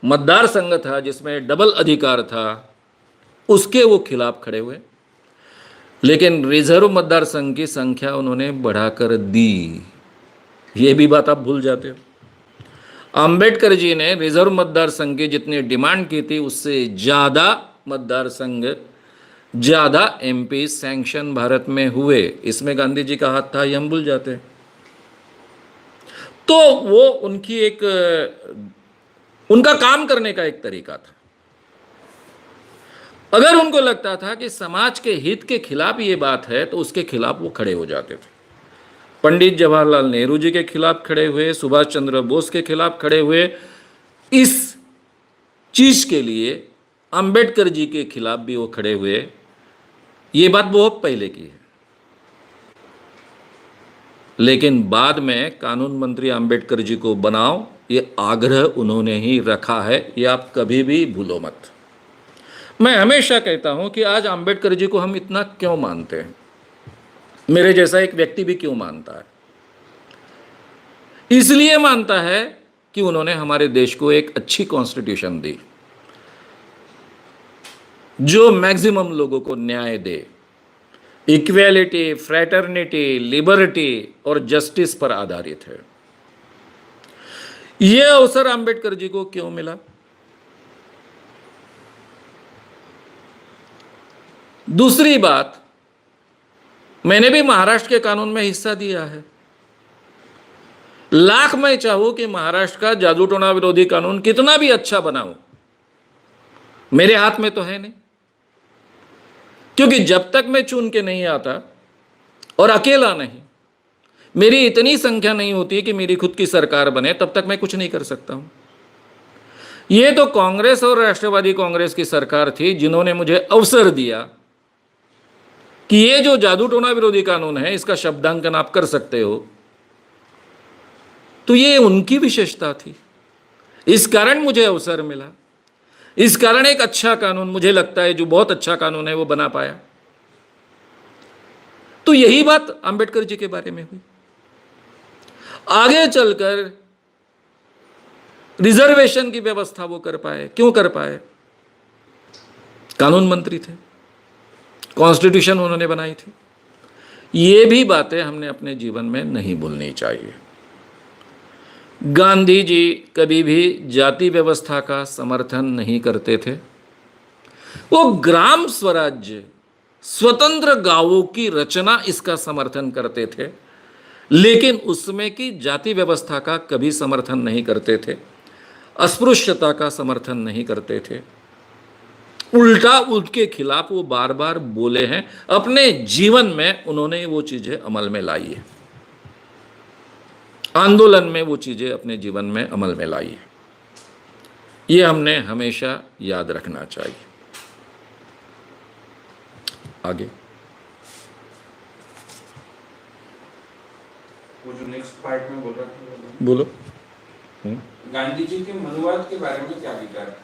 मतदार संघ था जिसमें डबल अधिकार था, उसके वो खिलाफ खड़े हुए। लेकिन रिजर्व मतदार संघ की संख्या उन्होंने बढ़ाकर दी, ये भी बात आप भूल जाते हो। अंबेडकर जी ने रिजर्व मतदार संघ की जितनी डिमांड की थी उससे ज्यादा मतदार संघ, ज्यादा एमपी सैंक्शन भारत में हुए। इसमें गांधी जी का हाथ था, ये हम भूल जाते हैं। तो वो उनकी एक, उनका काम करने का एक तरीका था। अगर उनको लगता था कि समाज के हित के खिलाफ ये बात है तो उसके खिलाफ वो खड़े हो जाते थे। पंडित जवाहरलाल नेहरू जी के खिलाफ खड़े हुए, सुभाष चंद्र बोस के खिलाफ खड़े हुए। इस चीज के लिए अंबेडकर जी के खिलाफ भी वो खड़े हुए। ये बात बहुत पहले की है, लेकिन बाद में कानून मंत्री अंबेडकर जी को बनाओ, ये आग्रह उन्होंने ही रखा है, ये आप कभी भी भूलो मत। मैं हमेशा कहता हूं कि आज अंबेडकर जी को हम इतना क्यों मानते हैं, मेरे जैसा एक व्यक्ति भी क्यों मानता है। इसलिए मानता है कि उन्होंने हमारे देश को एक अच्छी कॉन्स्टिट्यूशन दी जो मैक्सिमम लोगों को न्याय दे, इक्वेलिटी, फ्रैटर्निटी, लिबर्टी और जस्टिस पर आधारित है। यह अवसर अंबेडकर जी को क्यों मिला? दूसरी बात, मैंने भी महाराष्ट्र के कानून में हिस्सा दिया है। लाख मैं चाहूं कि महाराष्ट्र का जादू टोना विरोधी कानून कितना भी अच्छा बनाऊं, मेरे हाथ में तो है नहीं, क्योंकि जब तक मैं चुन के नहीं आता और अकेला नहीं, मेरी इतनी संख्या नहीं होती कि मेरी खुद की सरकार बने, तब तक मैं कुछ नहीं कर सकता हूं। यह तो कांग्रेस और राष्ट्रवादी कांग्रेस की सरकार थी जिन्होंने मुझे अवसर दिया कि ये जो जादू टोना विरोधी कानून है इसका शब्दांकन आप कर सकते हो। तो ये उनकी विशेषता थी, इस कारण मुझे अवसर मिला, इस कारण एक अच्छा कानून, मुझे लगता है जो बहुत अच्छा कानून है, वो बना पाया। तो यही बात अंबेडकर जी के बारे में हुई। आगे चलकर रिजर्वेशन की व्यवस्था वो कर पाए। क्यों कर पाए? कानून मंत्री थे, कॉन्स्टिट्यूशन उन्होंने बनाई थी। ये भी बातें हमने अपने जीवन में नहीं भूलनी चाहिए। गांधी जी कभी भी जाति व्यवस्था का समर्थन नहीं करते थे। वो ग्राम स्वराज्य, स्वतंत्र गांवों की रचना, इसका समर्थन करते थे, लेकिन उसमें की जाति व्यवस्था का कभी समर्थन नहीं करते थे, अस्पृश्यता का समर्थन नहीं करते थे। उल्टा उसके खिलाफ वो बार बार बोले हैं। अपने जीवन में उन्होंने वो चीजें अमल में लाई है, आंदोलन में वो चीजें अपने जीवन में अमल में लाई है। ये हमने हमेशा याद रखना चाहिए। आगे वो जो नेक्स्ट पार्ट में बोल रहा था, बोलो। गांधी जी के मनुवाद के बारे में क्या विचार है?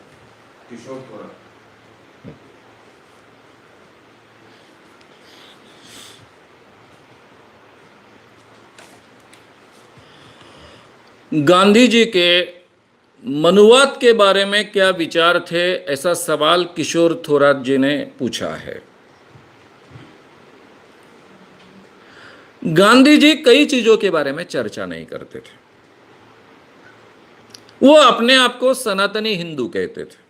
किशोर थोड़ा। गांधी जी के मनुवाद के बारे में क्या विचार थे, ऐसा सवाल किशोर थोराट जी ने पूछा है। गांधी जी कई चीजों के बारे में चर्चा नहीं करते थे। वो अपने आप को सनातनी हिंदू कहते थे।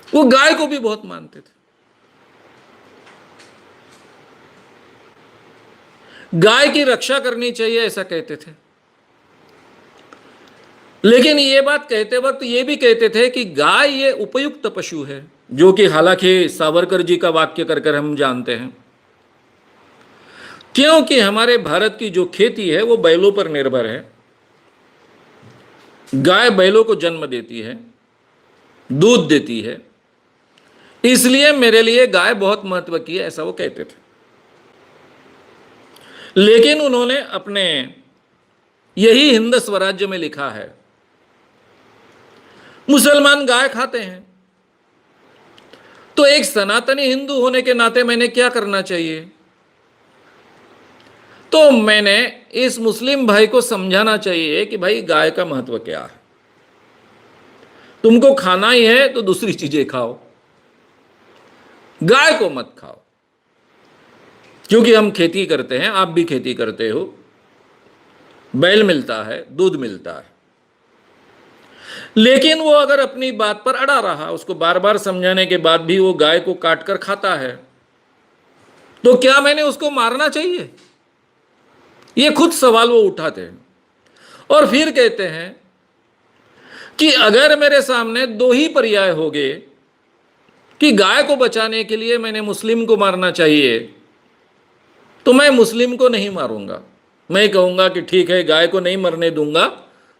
वो गाय को भी बहुत मानते थे। गाय की रक्षा करनी चाहिए ऐसा कहते थे। लेकिन ये बात कहते वक्त ये भी कहते थे कि गाय ये उपयुक्त पशु है, जो कि हालांकि सावरकर जी का वाक्य कर कर हम जानते हैं, क्योंकि हमारे भारत की जो खेती है वो बैलों पर निर्भर है। गाय बैलों को जन्म देती है, दूध देती है, इसलिए मेरे लिए गाय बहुत महत्व की है, ऐसा वो कहते थे। लेकिन उन्होंने अपने यही हिंद स्वराज्य में लिखा है, मुसलमान गाय खाते हैं, तो एक सनातनी हिंदू होने के नाते मैंने क्या करना चाहिए? तो मैंने इस मुस्लिम भाई को समझाना चाहिए कि भाई गाय का महत्व क्या है। तुमको खाना ही है तो दूसरी चीजें खाओ, गाय को मत खाओ। क्योंकि हम खेती करते हैं, आप भी खेती करते हो, बैल मिलता है, दूध मिलता है। लेकिन वो अगर अपनी बात पर अड़ा रहा, उसको बार बार समझाने के बाद भी वो गाय को काट कर खाता है, तो क्या मैंने उसको मारना चाहिए? ये खुद सवाल वो उठाते हैं। और फिर कहते हैं कि अगर मेरे सामने दो ही पर्याय हो गए कि गाय को बचाने के लिए मैंने मुस्लिम को मारना चाहिए, तो मैं मुस्लिम को नहीं मारूंगा। मैं कहूंगा कि ठीक है, गाय को नहीं मरने दूंगा,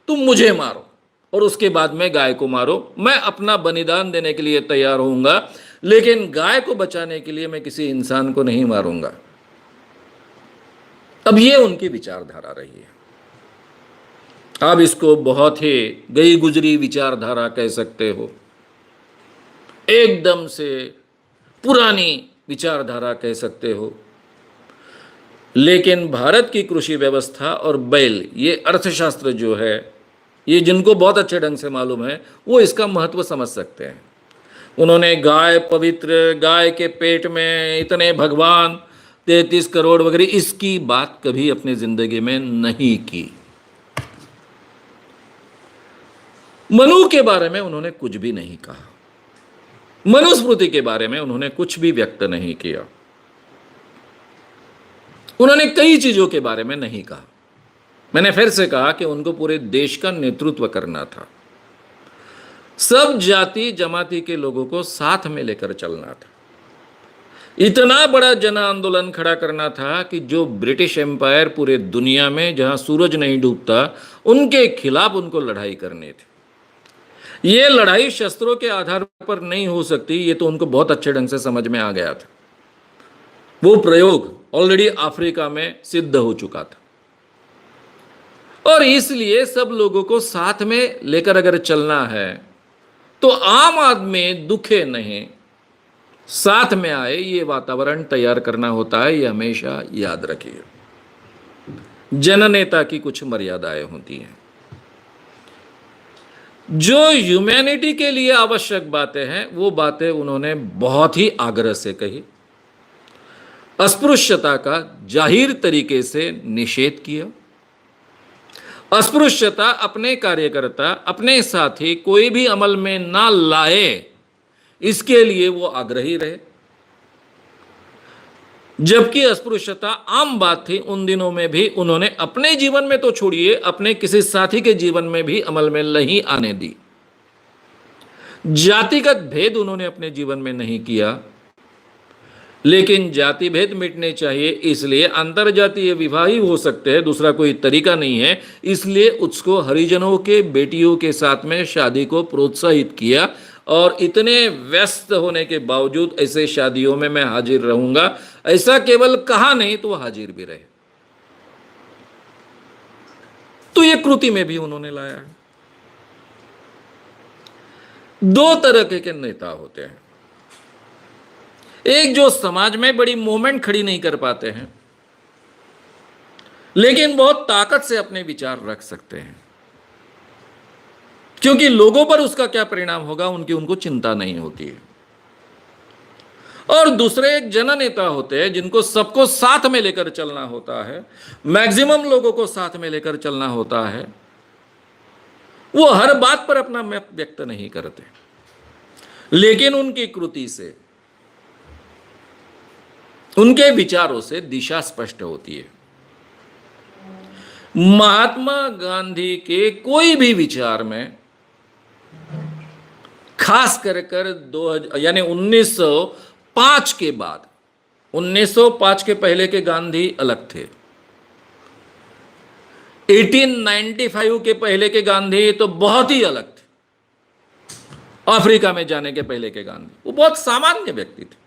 तुम मुझे मारो और उसके बाद में गाय को मारो। मैं अपना बलिदान देने के लिए तैयार होऊंगा, लेकिन गाय को बचाने के लिए मैं किसी इंसान को नहीं मारूंगा। अब ये उनकी विचारधारा रही है। आप इसको बहुत ही गई गुजरी विचारधारा कह सकते हो, एकदम से पुरानी विचारधारा कह सकते हो। लेकिन भारत की कृषि व्यवस्था और बैल, ये अर्थशास्त्र जो है, ये जिनको बहुत अच्छे ढंग से मालूम है, वो इसका महत्व समझ सकते हैं। उन्होंने गाय पवित्र, गाय के पेट में इतने भगवान, 33 करोड़ वगैरह, इसकी बात कभी अपनी जिंदगी में नहीं की। मनु के बारे में उन्होंने कुछ भी नहीं कहा। मनुस्मृति के बारे में उन्होंने कुछ भी व्यक्त नहीं किया। उन्होंने कई चीजों के बारे में नहीं कहा। मैंने फिर से कहा कि उनको पूरे देश का नेतृत्व करना था। सब जाति जमाती के लोगों को साथ में लेकर चलना था। इतना बड़ा जन आंदोलन खड़ा करना था कि जो ब्रिटिश एम्पायर पूरे दुनिया में जहां सूरज नहीं डूबता, उनके खिलाफ उनको लड़ाई करनी थी। ये लड़ाई शस्त्रों के आधार पर नहीं हो सकती, ये तो उनको बहुत अच्छे ढंग से समझ में आ गया था। वो प्रयोग ऑलरेडी अफ्रीका में सिद्ध हो चुका था। और इसलिए सब लोगों को साथ में लेकर अगर चलना है, तो आम आदमी दुखे नहीं, साथ में आए, ये वातावरण तैयार करना होता है। ये हमेशा याद रखिए। जननेता की कुछ मर्यादाएं होती हैं। जो ह्यूमैनिटी के लिए आवश्यक बातें हैं, वो बातें उन्होंने बहुत ही आग्रह से कही। अस्पृश्यता का जाहिर तरीके से निषेध किया। अस्पृश्यता अपने कार्यकर्ता, अपने साथी कोई भी अमल में ना लाए, इसके लिए वो आग्रही रहे। जबकि अस्पृश्यता आम बात थी उन दिनों में भी, उन्होंने अपने जीवन में तो छोड़िए, अपने किसी साथी के जीवन में भी अमल में नहीं आने दी। जातिगत भेद उन्होंने अपने जीवन में नहीं किया। लेकिन जाति भेद मिटने चाहिए, इसलिए अंतर जातीय विवाह ही हो सकते हैं, दूसरा कोई तरीका नहीं है। इसलिए उसको हरिजनों के बेटियों के साथ में शादी को प्रोत्साहित किया और इतने व्यस्त होने के बावजूद ऐसे शादियों में मैं हाजिर रहूंगा, ऐसा केवल कहा नहीं तो हाजिर भी रहे। तो ये कृति में भी उन्होंने लाया है। दो तरह के नेता होते हैं, एक जो समाज में बड़ी मूवमेंट खड़ी नहीं कर पाते हैं लेकिन बहुत ताकत से अपने विचार रख सकते हैं, क्योंकि लोगों पर उसका क्या परिणाम होगा उनको चिंता नहीं होती है। और दूसरे एक जननेता होते हैं जिनको सबको साथ में लेकर चलना होता है, मैक्सिमम लोगों को साथ में लेकर चलना होता है। वो हर बात पर अपना मत व्यक्त नहीं करते, लेकिन उनकी कृति से, उनके विचारों से दिशा स्पष्ट होती है। महात्मा गांधी के कोई भी विचार में, खास कर 1905 के बाद, 1905 के पहले के गांधी अलग थे। 1895 के पहले के गांधी तो बहुत ही अलग थे। अफ्रीका में जाने के पहले के गांधी वो बहुत सामान्य व्यक्ति थे,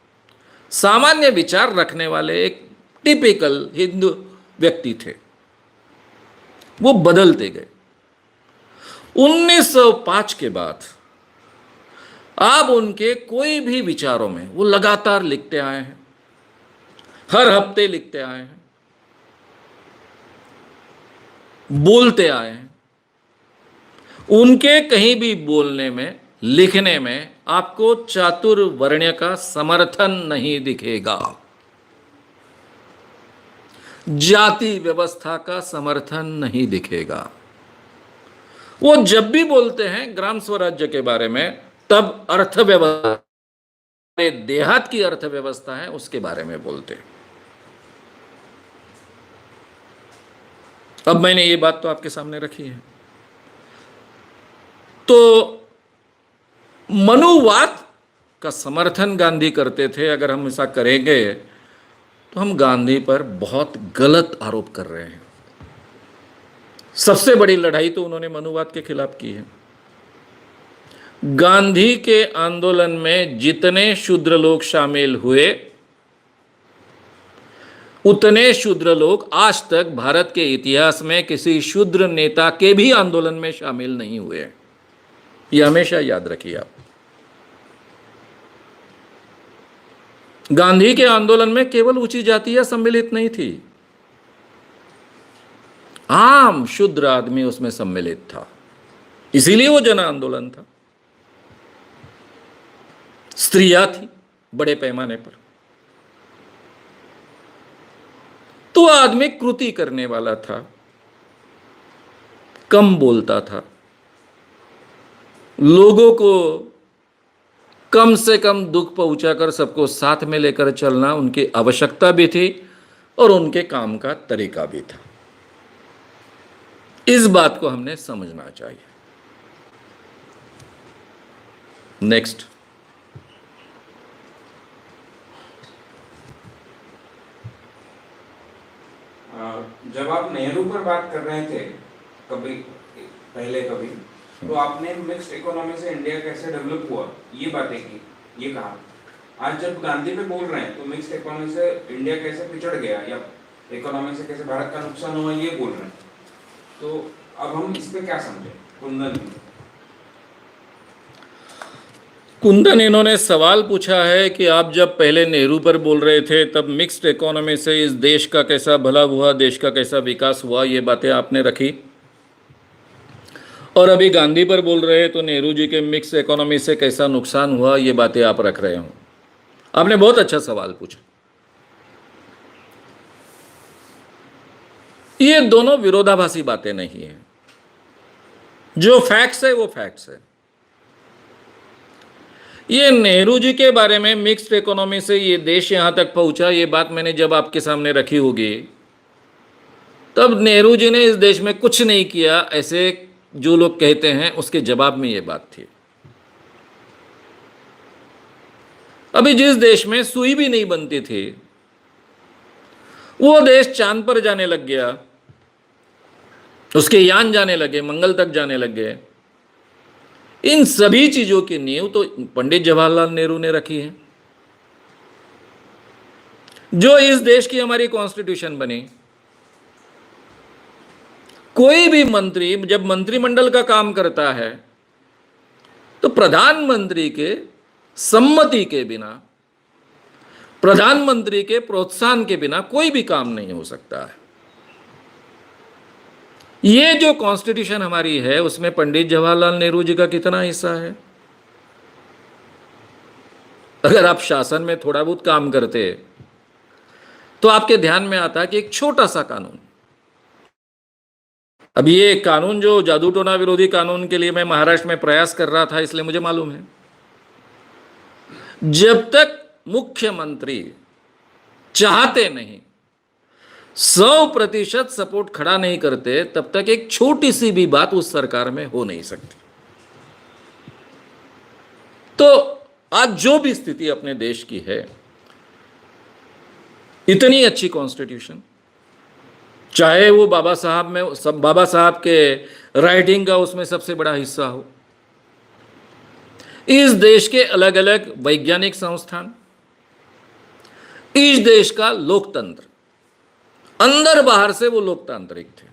सामान्य विचार रखने वाले एक टिपिकल हिंदू व्यक्ति थे। वो बदलते गए। 1905 के बाद आप उनके कोई भी विचारों में, वो लगातार लिखते आए हैं, हर हफ्ते लिखते आए हैं, बोलते आए हैं। उनके कहीं भी बोलने में, लिखने में आपको चातुर्वर्ण्य का समर्थन नहीं दिखेगा, जाति व्यवस्था का समर्थन नहीं दिखेगा। वो जब भी बोलते हैं ग्राम स्वराज्य के बारे में, तब अर्थव्यवस्था, देहात की अर्थव्यवस्था है उसके बारे में बोलते हैं। अब मैंने ये बात तो आपके सामने रखी है। तो मनुवाद का समर्थन गांधी करते थे। अगर हम ऐसा करेंगे तो हम गांधी पर बहुत गलत आरोप कर रहे हैं। सबसे बड़ी लड़ाई तो उन्होंने मनुवाद के खिलाफ की है। गांधी के आंदोलन में जितने शूद्र लोग शामिल हुए, उतने शूद्र लोग आज तक भारत के इतिहास में किसी शूद्र नेता के भी आंदोलन में शामिल नहीं हुए। यह हमेशा याद रखिए आप। गांधी के आंदोलन में केवल ऊंची जातियां सम्मिलित नहीं थी, आम शूद्र आदमी उसमें सम्मिलित था, इसीलिए वो जन आंदोलन था। स्त्रियां थी बड़े पैमाने पर। तो आदमी कृति करने वाला था, कम बोलता था, लोगों को कम से कम दुख पहुंचाकर सबको साथ में लेकर चलना उनकी आवश्यकता भी थी और उनके काम का तरीका भी था। इस बात को हमने समझना चाहिए। नेक्स्ट, जब आप नेहरू पर बात कर रहे थे कभी कभी, तो आपने मिक्स्ड इकोनॉमी से इंडिया कैसे डेवलप हुआ ये बातें की, ये कहा। आज जब गांधी पे बोल रहे हैं तो मिक्स्ड इकोनॉमी से इंडिया कैसे पिछड़ गया या इकोनॉमी से कैसे भारत का नुकसान हुआ ये बोल रहे हैं। तो अब हम इस पे क्या समझे? कुंदन इन्होंने सवाल पूछा है कि आप जब पहले नेहरू पर बोल रहे थे तब मिक्स्ड इकोनॉमी से इस देश का कैसा भला हुआ, देश का कैसा विकास हुआ, ये बातें आपने रखी। और अभी गांधी पर बोल रहे हैं तो नेहरू जी के मिक्स इकोनॉमी से कैसा नुकसान हुआ, ये बातें आप रख रहे हो। आपने बहुत अच्छा सवाल पूछा। ये दोनों विरोधाभासी बातें नहीं है। जो फैक्ट्स है वो फैक्ट्स है। ये नेहरू जी के बारे में मिक्स्ड इकोनॉमी से ये देश यहां तक पहुंचा, ये बात मैंने जब आपके सामने रखी होगी, तब नेहरू जी ने इस देश में कुछ नहीं किया ऐसे जो लोग कहते हैं, उसके जवाब में ये बात थी। अभी जिस देश में सुई भी नहीं बनती थी, वो देश चांद पर जाने लग गया, उसके यान जाने लगे, मंगल तक जाने लग गए। इन सभी चीजों की नींव तो पंडित जवाहरलाल नेहरू ने रखी है। जो इस देश की हमारी कॉन्स्टिट्यूशन बनी, कोई भी मंत्री जब मंत्रिमंडल का काम करता है तो प्रधानमंत्री के सम्मति के बिना, प्रधानमंत्री के प्रोत्साहन के बिना कोई भी काम नहीं हो सकता है। ये जो कॉन्स्टिट्यूशन हमारी है उसमें पंडित जवाहरलाल नेहरू जी का कितना हिस्सा है? अगर आप शासन में थोड़ा बहुत काम करते तो आपके ध्यान में आता कि एक छोटा सा कानून, अब ये कानून जो जादू टोना विरोधी कानून के लिए मैं महाराष्ट्र में प्रयास कर रहा था, इसलिए मुझे मालूम है, जब तक मुख्यमंत्री चाहते नहीं, 100% सपोर्ट खड़ा नहीं करते, तब तक एक छोटी सी भी बात उस सरकार में हो नहीं सकती। तो आज जो भी स्थिति अपने देश की है, इतनी अच्छी कॉन्स्टिट्यूशन, चाहे वो बाबा साहब के राइटिंग का उसमें सबसे बड़ा हिस्सा हो, इस देश के अलग अलग वैज्ञानिक संस्थान, इस देश का लोकतंत्र, अंदर बाहर से वो लोकतांत्रिक थे,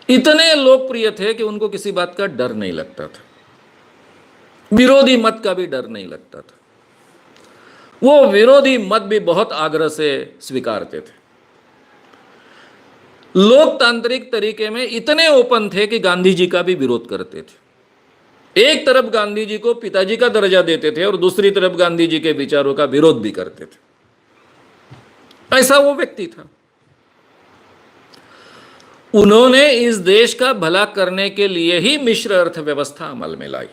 इतने लोकप्रिय थे कि उनको किसी बात का डर नहीं लगता था, विरोधी मत का भी डर नहीं लगता था। वो विरोधी मत भी बहुत आग्रह से स्वीकारते थे। लोकतांत्रिक तरीके में इतने ओपन थे कि गांधी जी का भी विरोध करते थे। एक तरफ गांधी जी को पिताजी का दर्जा देते थे और दूसरी तरफ गांधी जी के विचारों का विरोध भी करते थे। ऐसा वो व्यक्ति था। उन्होंने इस देश का भला करने के लिए ही मिश्र अर्थव्यवस्था अमल में लाई।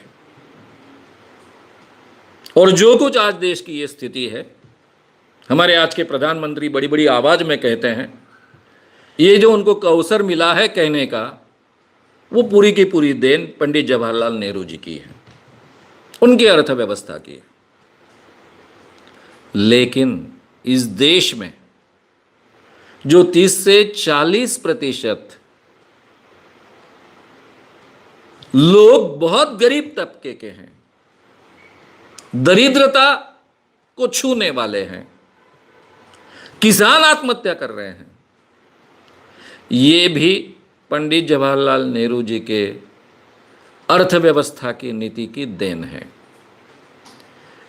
और जो कुछ आज देश की ये स्थिति है, हमारे आज के प्रधानमंत्री बड़ी बड़ी आवाज में कहते हैं, ये जो उनको अवसर मिला है कहने का, वो पूरी की पूरी देन पंडित जवाहरलाल नेहरू जी की है, उनकी अर्थव्यवस्था की है। लेकिन इस देश में जो 30 से 40% लोग बहुत गरीब तबके के हैं, दरिद्रता को छूने वाले हैं, किसान आत्महत्या कर रहे हैं, ये भी पंडित जवाहरलाल नेहरू जी के अर्थव्यवस्था की नीति की देन है।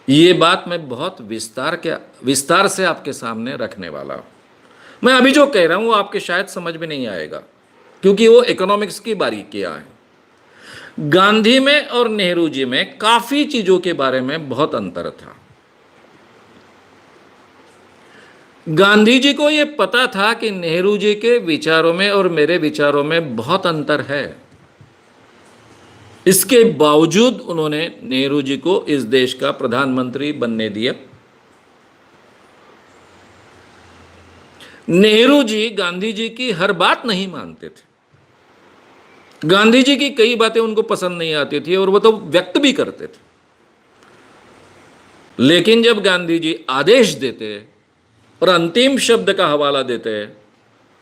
ये बात मैं बहुत विस्तार से आपके सामने रखने वाला हूं। मैं अभी जो कह रहा हूं वो आपके शायद समझ में नहीं आएगा, क्योंकि वो इकोनॉमिक्स की बारीकियां हैं। गांधी में और नेहरू जी में काफी चीजों के बारे में बहुत अंतर था। गांधी जी को यह पता था कि नेहरू जी के विचारों में और मेरे विचारों में बहुत अंतर है। इसके बावजूद उन्होंने नेहरू जी को इस देश का प्रधानमंत्री बनने दिया। नेहरू जी गांधी जी की हर बात नहीं मानते थे। गांधी जी की कई बातें उनको पसंद नहीं आती थी और वो तो व्यक्त भी करते थे। लेकिन जब गांधी जी आदेश देते और अंतिम शब्द का हवाला देते,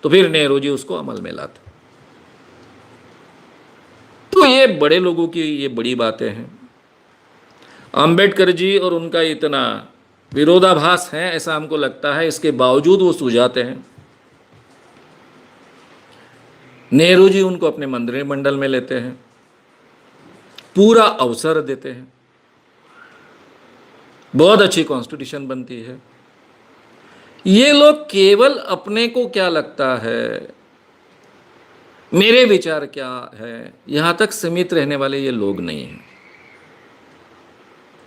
तो फिर नेहरू जी उसको अमल में लाते। तो ये बड़े लोगों की ये बड़ी बातें हैं। अंबेडकर जी और उनका इतना विरोधाभास है ऐसा हमको लगता है, इसके बावजूद वो सुलझाते हैं। नेहरू जी उनको अपने मंत्रिमंडल में लेते हैं, पूरा अवसर देते हैं, बहुत अच्छी कॉन्स्टिट्यूशन बनती है। ये लोग केवल अपने को क्या लगता है, मेरे विचार क्या है, यहां तक सीमित रहने वाले ये लोग नहीं हैं।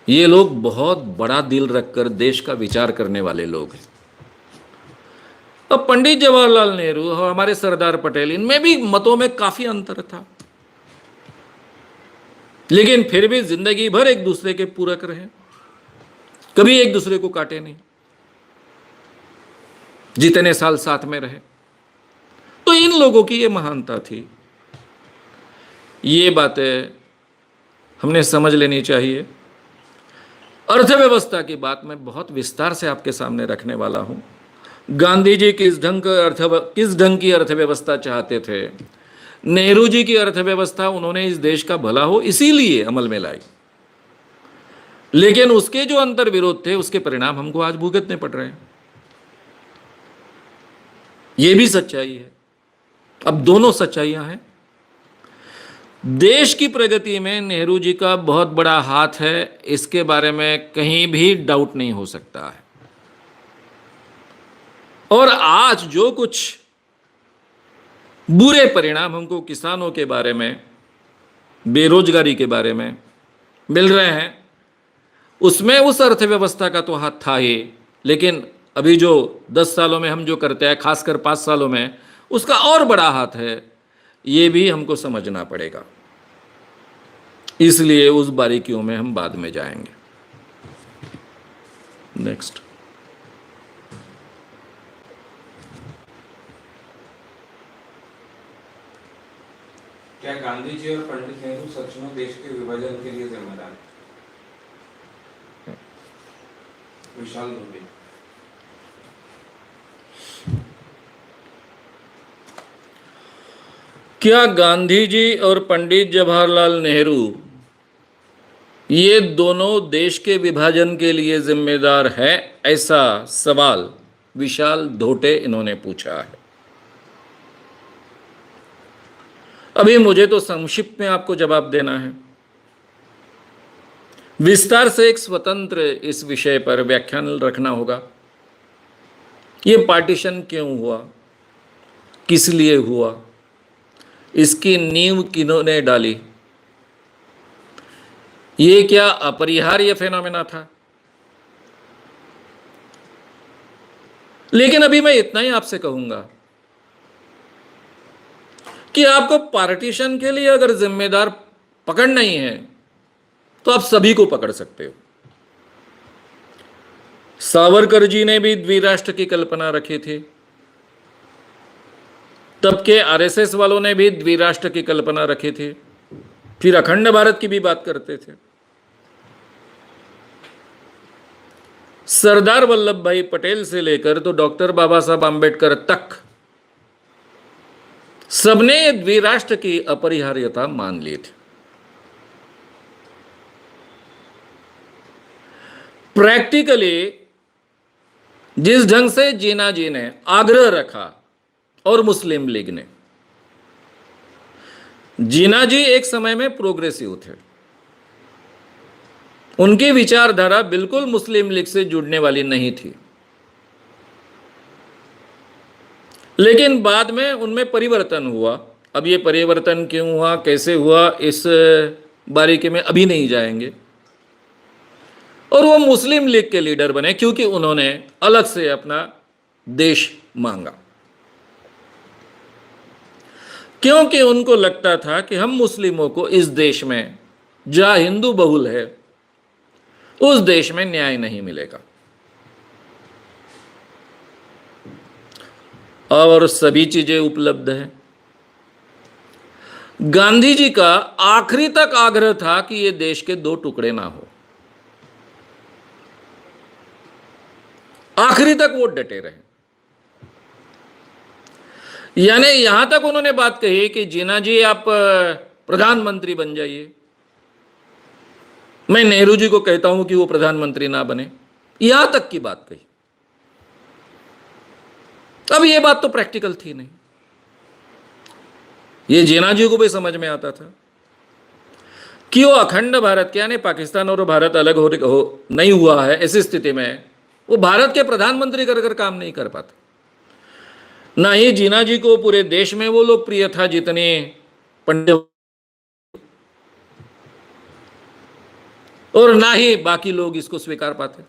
ये लोग बहुत बड़ा दिल रखकर देश का विचार करने वाले लोग हैं। अब पंडित जवाहरलाल नेहरू और हमारे सरदार पटेल, इनमें भी मतों में काफी अंतर था, लेकिन फिर भी जिंदगी भर एक दूसरे के पूरक रहे, कभी एक दूसरे को काटे नहीं, जितने साल साथ में रहे। तो इन लोगों की ये महानता थी। ये बातें हमने समझ लेनी चाहिए। अर्थव्यवस्था की बात मैं बहुत विस्तार से आपके सामने रखने वाला हूं। गांधी जी किस ढंग की अर्थव्यवस्था चाहते थे, नेहरू जी की अर्थव्यवस्था उन्होंने इस देश का भला हो इसीलिए अमल में लाई, लेकिन उसके जो अंतर विरोध थे उसके परिणाम हमको आज भुगतने पड़ रहे हैं। यह भी सच्चाई है। अब दोनों सच्चाइयां हैं। देश की प्रगति में नेहरू जी का बहुत बड़ा हाथ है, इसके बारे में कहीं भी डाउट नहीं हो सकता है। और आज जो कुछ बुरे परिणाम हमको किसानों के बारे में, बेरोजगारी के बारे में मिल रहे हैं, उसमें उस अर्थव्यवस्था का तो हाथ था ही, लेकिन अभी जो 10 सालों में हम जो करते हैं, खासकर 5 सालों में, उसका और बड़ा हाथ है। ये भी हमको समझना पड़ेगा। इसलिए उस बारीकियों में हम बाद में जाएंगे। नेक्स्ट। क्या गांधी जी और पंडित नेहरू सच में देश के विभाजन के लिए जिम्मेदार हैं? विशाल दुबे। क्या गांधी जी और पंडित जवाहरलाल नेहरू ये दोनों देश के विभाजन के लिए जिम्मेदार है? ऐसा सवाल विशाल धोटे इन्होंने पूछा है। अभी मुझे तो संक्षिप्त में आपको जवाब देना है। विस्तार से एक स्वतंत्र इस विषय पर व्याख्यान रखना होगा। ये पार्टीशन क्यों हुआ, किस लिए हुआ, इसकी नींव किन्होंने डाली, ये क्या अपरिहार्य फेनोमेना था? लेकिन अभी मैं इतना ही आपसे कहूंगा कि आपको पार्टीशन के लिए अगर जिम्मेदार पकड़ना ही है तो आप सभी को पकड़ सकते हो। सावरकर जी ने भी द्विराष्ट्र की कल्पना रखी थी, तब के आरएसएस वालों ने भी द्विराष्ट्र की कल्पना रखी थी, फिर अखंड भारत की भी बात करते थे। सरदार वल्लभ भाई पटेल से लेकर तो डॉक्टर बाबा साहब आंबेडकर तक सबने द्विराष्ट्र की अपरिहार्यता मान ली थी। प्रैक्टिकली जिस ढंग से जीना जी ने आग्रह रखा और मुस्लिम लीग ने, जीना जी एक समय में प्रोग्रेसिव थे, उनकी विचारधारा बिल्कुल मुस्लिम लीग से जुड़ने वाली नहीं थी, लेकिन बाद में उनमें परिवर्तन हुआ। अब ये परिवर्तन क्यों हुआ, कैसे हुआ, इस बारीकी में अभी नहीं जाएंगे। और वो मुस्लिम लीग के लीडर बने क्योंकि उन्होंने अलग से अपना देश मांगा, क्योंकि उनको लगता था कि हम मुस्लिमों को इस देश में, जहां हिंदू बहुल है, उस देश में न्याय नहीं मिलेगा। और सभी चीजें उपलब्ध हैं। गांधी जी का आखिरी तक आग्रह था कि यह देश के 2 टुकड़े ना हो। आखिरी तक वो डटे रहे। यानी यहां तक उन्होंने बात कही कि जीना जी आप प्रधानमंत्री बन जाइए। मैं नेहरू जी को कहता हूं कि वो प्रधानमंत्री ना बने, यहां तक की बात कही। अब ये बात तो प्रैक्टिकल थी नहीं, ये जीना जी को भी समझ में आता था कि वो अखंड भारत के, यानी पाकिस्तान और भारत अलग नहीं हुआ है, ऐसी स्थिति में वो भारत के प्रधानमंत्री कर काम नहीं कर पाते। ना ही जीना जी को पूरे देश में वो लोकप्रिय था जितनी पंडित, और ना ही बाकी लोग इसको स्वीकार पाते।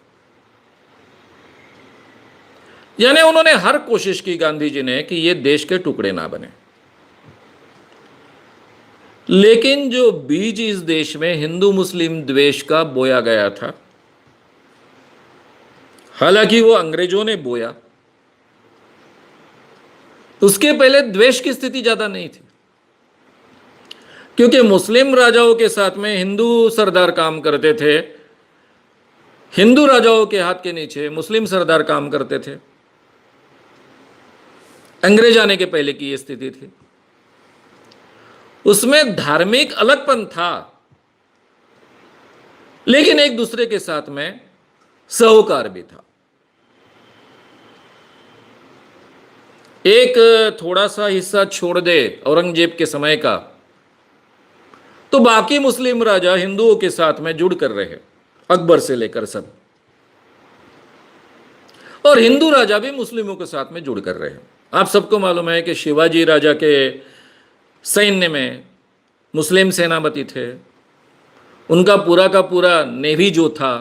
यानी उन्होंने हर कोशिश की, गांधी जी ने, कि ये देश के टुकड़े ना बने। लेकिन जो बीज इस देश में हिंदू मुस्लिम द्वेष का बोया गया था, हालांकि वो अंग्रेजों ने बोया, उसके पहले द्वेष की स्थिति ज्यादा नहीं थी, क्योंकि मुस्लिम राजाओं के साथ में हिंदू सरदार काम करते थे, हिंदू राजाओं के हाथ के नीचे मुस्लिम सरदार काम करते थे। अंग्रेज आने के पहले की यह स्थिति थी। उसमें धार्मिक अलगपन था, लेकिन एक दूसरे के साथ में सहोकार भी था। एक थोड़ा सा हिस्सा छोड़ दे औरंगजेब के समय का, तो बाकी मुस्लिम राजा हिंदुओं के साथ में जुड़ कर रहे, अकबर से लेकर सब, और हिंदू राजा भी मुस्लिमों के साथ में जुड़ कर रहे। आप सबको मालूम है कि शिवाजी राजा के सैन्य में मुस्लिम सेनापति थे, उनका पूरा का पूरा नेवी जो था,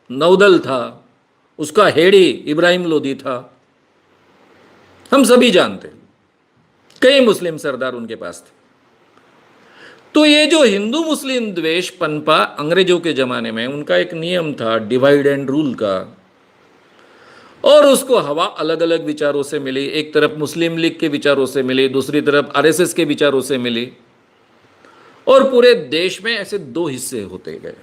नौदल था, उसका हेड ही इब्राहिम लोदी था, हम सभी जानते। कई मुस्लिम सरदार उनके पास थे। तो ये जो हिंदू मुस्लिम द्वेष पनपा अंग्रेजों के जमाने में, उनका एक नियम था डिवाइड एंड रूल का, और उसको हवा अलग अलग विचारों से मिली। एक तरफ मुस्लिम लीग के विचारों से मिली, दूसरी तरफ आरएसएस के विचारों से मिली, और पूरे देश में ऐसे दो हिस्से होते गए।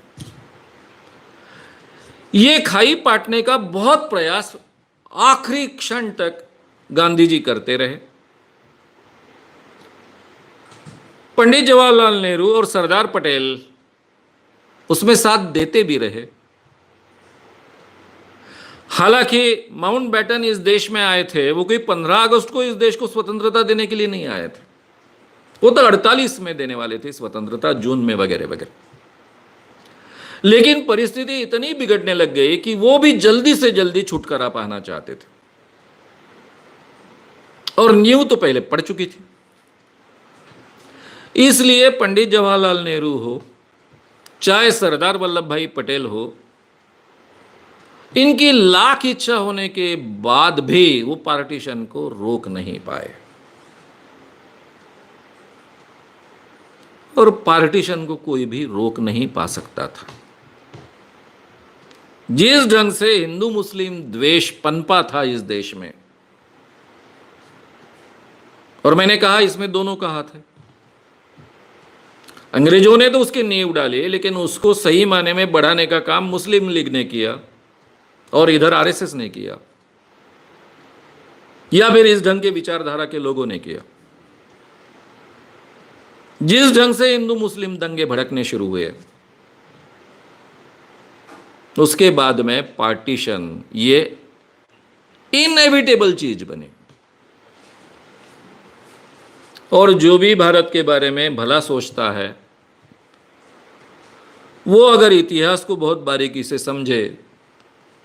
ये खाई पाटने का बहुत प्रयास आखिरी क्षण तक गांधी जी करते रहे। पंडित जवाहरलाल नेहरू और सरदार पटेल उसमें साथ देते भी रहे। हालांकि माउंटबेटन इस देश में आए थे, वो कोई 15 अगस्त को इस देश को स्वतंत्रता देने के लिए नहीं आए थे, वो तो 48 में देने वाले थे स्वतंत्रता, जून में वगैरह वगैरह। लेकिन परिस्थिति इतनी बिगड़ने लग गई कि वो भी जल्दी से जल्दी छुटकारा पाना चाहते थे, और नींव तो पहले पड़ चुकी थी। इसलिए पंडित जवाहरलाल नेहरू हो, चाहे सरदार वल्लभ भाई पटेल हो, इनकी लाख इच्छा होने के बाद भी वो पार्टीशन को रोक नहीं पाए, और पार्टीशन को कोई भी रोक नहीं पा सकता था। जिस ढंग से हिंदू मुस्लिम द्वेष पनपा था इस देश में, और मैंने कहा इसमें दोनों का हाथ है। अंग्रेजों ने तो उसकी नींव डाली, लेकिन उसको सही माने में बढ़ाने का काम मुस्लिम लीग ने किया और इधर आरएसएस ने किया, या फिर इस ढंग के विचारधारा के लोगों ने किया। जिस ढंग से हिंदू मुस्लिम दंगे भड़कने शुरू हुए, उसके बाद में पार्टीशन ये इनएविटेबल चीज बनी। और जो भी भारत के बारे में भला सोचता है, वो अगर इतिहास को बहुत बारीकी से समझे,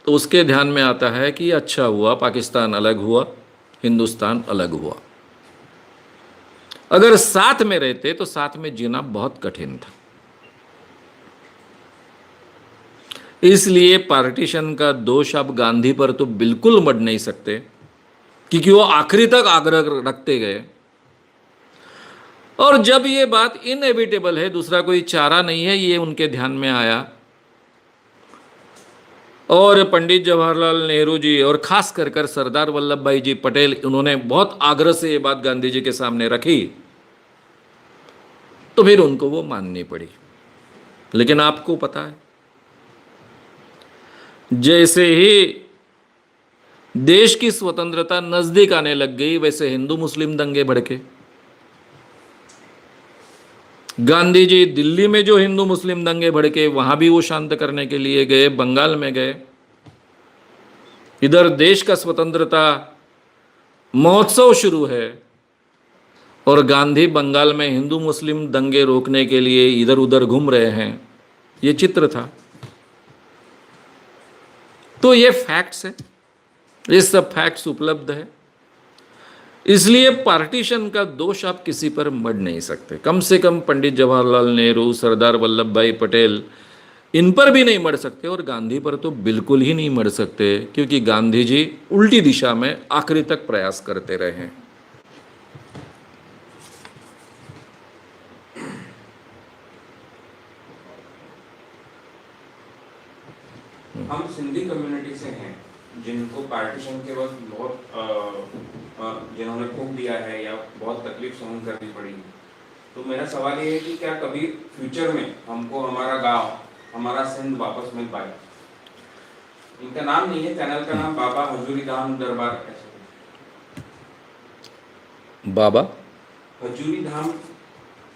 तो उसके ध्यान में आता है कि अच्छा हुआ पाकिस्तान अलग हुआ, हिंदुस्तान अलग हुआ। अगर साथ में रहते तो साथ में जीना बहुत कठिन था। इसलिए पार्टीशन का दोष आप गांधी पर तो बिल्कुल मढ़ नहीं सकते, क्योंकि वो आखिरी तक आग्रह रखते गए। और जब ये बात इनएविटेबल है, दूसरा कोई चारा नहीं है, ये उनके ध्यान में आया, और पंडित जवाहरलाल नेहरू जी और खास कर सरदार वल्लभ भाई जी पटेल, उन्होंने बहुत आग्रह से ये बात गांधी जी के सामने रखी, तो फिर उनको वो माननी पड़ी। लेकिन आपको पता है, जैसे ही देश की स्वतंत्रता नजदीक आने लग गई, वैसे हिंदू मुस्लिम दंगे भड़के। गांधी जी दिल्ली में जो हिंदू मुस्लिम दंगे भड़के, वहां भी वो शांत करने के लिए गए, बंगाल में गए। इधर देश का स्वतंत्रता महोत्सव शुरू है, और गांधी बंगाल में हिंदू मुस्लिम दंगे रोकने के लिए इधर उधर घूम रहे हैं। ये चित्र था। तो ये फैक्ट्स है, ये सब फैक्ट्स उपलब्ध है। इसलिए पार्टीशन का दोष आप किसी पर मढ़ नहीं सकते, कम से कम पंडित जवाहरलाल नेहरू, सरदार वल्लभ भाई पटेल, इन पर भी नहीं मढ़ सकते, और गांधी पर तो बिल्कुल ही नहीं मढ़ सकते, क्योंकि गांधी जी उल्टी दिशा में आखिरी तक प्रयास करते रहे हैं। हम सिंधी कम्युनिटी से हैं, जिनको पार्टीशन के वक्त बहुत जिन्होंने खूब दिया है या बहुत तकलीफ सहन करनी पड़ी। तो मेरा सवाल ये है कि क्या कभी फ्यूचर में हमको हमारा गांव, हमारा सिंध वापस मिल पाए? इनका नाम नहीं है, चैनल का नाम बाबा हजूरी धाम दरबार ऐसे। बाबा हजूरी धाम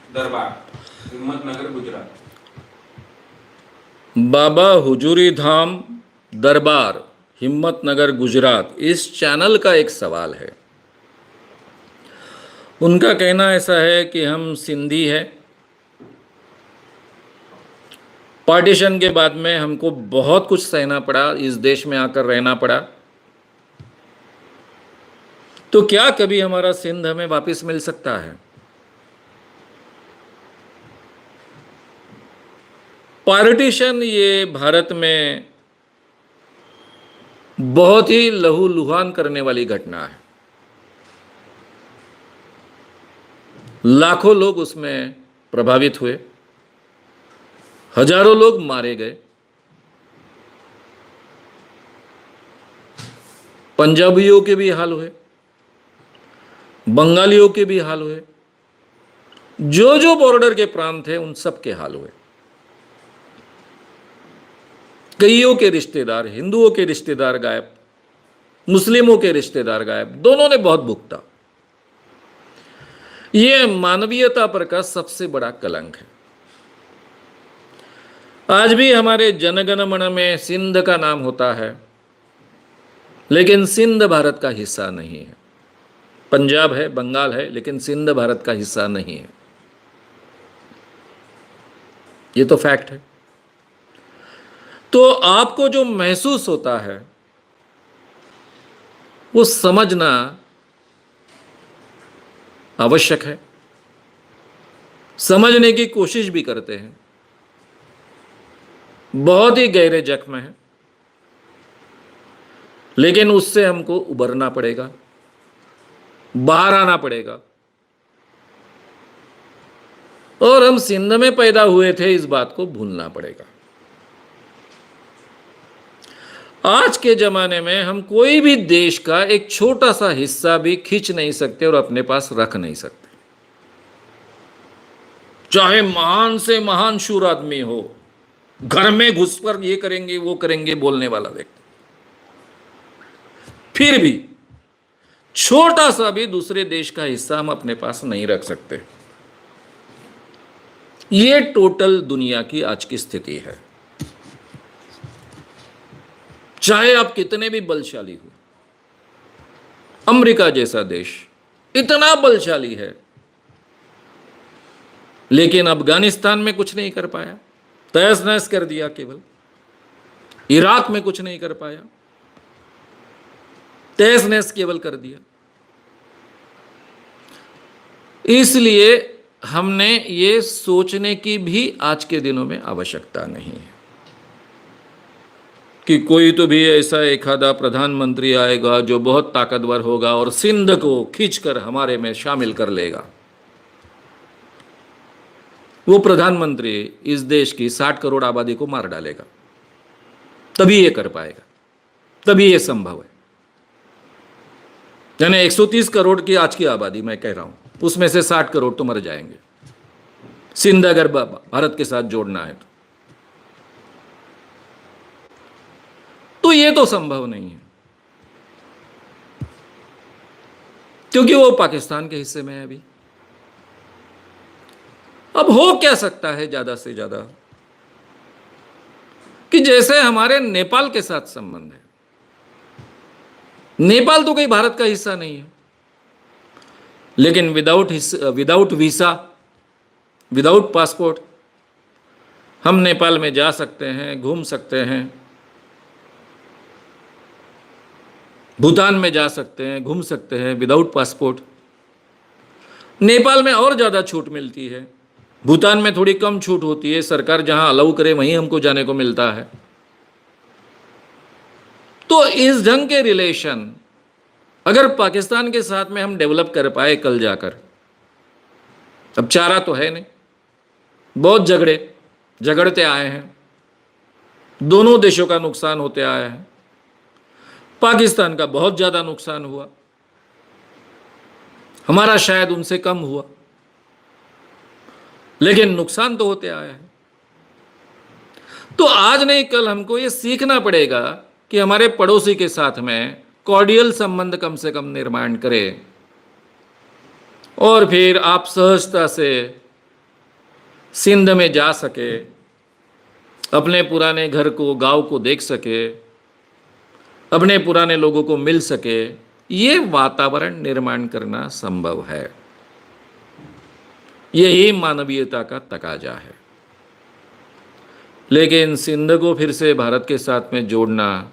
दरबार, हिम्मतनगर, गुजरात। बाबा हुजूरी धाम दरबार, हिम्मतनगर, गुजरात, इस चैनल का एक सवाल है। उनका कहना ऐसा है कि हम सिंधी हैं, पार्टीशन के बाद में हमको बहुत कुछ सहना पड़ा, इस देश में आकर रहना पड़ा, तो क्या कभी हमारा सिंध हमें वापस मिल सकता है? पार्टीशन ये भारत में बहुत ही लहूलुहान करने वाली घटना है। लाखों लोग उसमें प्रभावित हुए, हजारों लोग मारे गए, पंजाबियों के भी हाल हुए, बंगालियों के भी हाल हुए, जो जो बॉर्डर के प्रांत थे उन सब के हाल हुए। कईयों के रिश्तेदार, हिंदुओं के रिश्तेदार गायब, मुस्लिमों के रिश्तेदार गायब, दोनों ने बहुत भुगता। यह मानवीयता पर का सबसे बड़ा कलंक है। आज भी हमारे जनगण मन में सिंध का नाम होता है, लेकिन सिंध भारत का हिस्सा नहीं है। पंजाब है, बंगाल है, लेकिन सिंध भारत का हिस्सा नहीं है। ये तो फैक्ट है। तो आपको जो महसूस होता है वो समझना आवश्यक है, समझने की कोशिश भी करते हैं। बहुत ही गहरे जख्म है, लेकिन उससे हमको उबरना पड़ेगा, बाहर आना पड़ेगा। और हम सिंध में पैदा हुए थे, इस बात को भूलना पड़ेगा। आज के जमाने में हम कोई भी देश का एक छोटा सा हिस्सा भी खींच नहीं सकते और अपने पास रख नहीं सकते, चाहे महान से महान शूर आदमी हो, घर में घुसकर ये करेंगे वो करेंगे बोलने वाला व्यक्ति, फिर भी छोटा सा भी दूसरे देश का हिस्सा हम अपने पास नहीं रख सकते। ये टोटल दुनिया की आज की स्थिति है। चाहे आप कितने भी बलशाली हो, अमेरिका जैसा देश इतना बलशाली है, लेकिन अफगानिस्तान में कुछ नहीं कर पाया, तहस नहस कर दिया। केवल इराक में कुछ नहीं कर पाया, तहस नहस केवल कर दिया। इसलिए हमने ये सोचने की भी आज के दिनों में आवश्यकता नहीं है कि कोई तो भी ऐसा एक आधा प्रधानमंत्री आएगा जो बहुत ताकतवर होगा और सिंध को खींचकर हमारे में शामिल कर लेगा। वो प्रधानमंत्री इस देश की 60 करोड़ आबादी को मार डालेगा, तभी ये कर पाएगा, तभी ये संभव है। यानी 130 करोड़ की आज की आबादी मैं कह रहा हूं, उसमें से 60 करोड़ तो मर जाएंगे, सिंध अगर भारत के साथ जोड़ना है तो ये तो संभव नहीं है, क्योंकि वो पाकिस्तान के हिस्से में है अभी। अब हो क्या सकता है ज्यादा से ज्यादा कि जैसे हमारे नेपाल के साथ संबंध है, नेपाल तो कोई भारत का हिस्सा नहीं है, लेकिन विदाउट वीसा, विदाउट पासपोर्ट हम नेपाल में जा सकते हैं, घूम सकते हैं, भूटान में जा सकते हैं, घूम सकते हैं विदाउट पासपोर्ट। नेपाल में और ज़्यादा छूट मिलती है, भूटान में थोड़ी कम छूट होती है, सरकार जहां अलाउ करे वहीं हमको जाने को मिलता है। तो इस ढंग के रिलेशन अगर पाकिस्तान के साथ में हम डेवलप कर पाए कल जाकर, अब चारा तो है नहीं, बहुत झगड़ते आए हैं, दोनों देशों का नुकसान होते आया है, पाकिस्तान का बहुत ज़्यादा नुकसान हुआ, हमारा शायद उनसे कम हुआ, लेकिन नुकसान तो होते आया है। तो आज नहीं कल हमको ये सीखना पड़ेगा कि हमारे पड़ोसी के साथ में कॉर्डियल संबंध कम से कम निर्माण करें, और फिर आप सहजता से सिंध में जा सके, अपने पुराने घर को, गांव को देख सके, अपने पुराने लोगों को मिल सके, ये वातावरण निर्माण करना संभव है। यही मानवीयता का तकाजा है। लेकिन सिंध को फिर से भारत के साथ में जोड़ना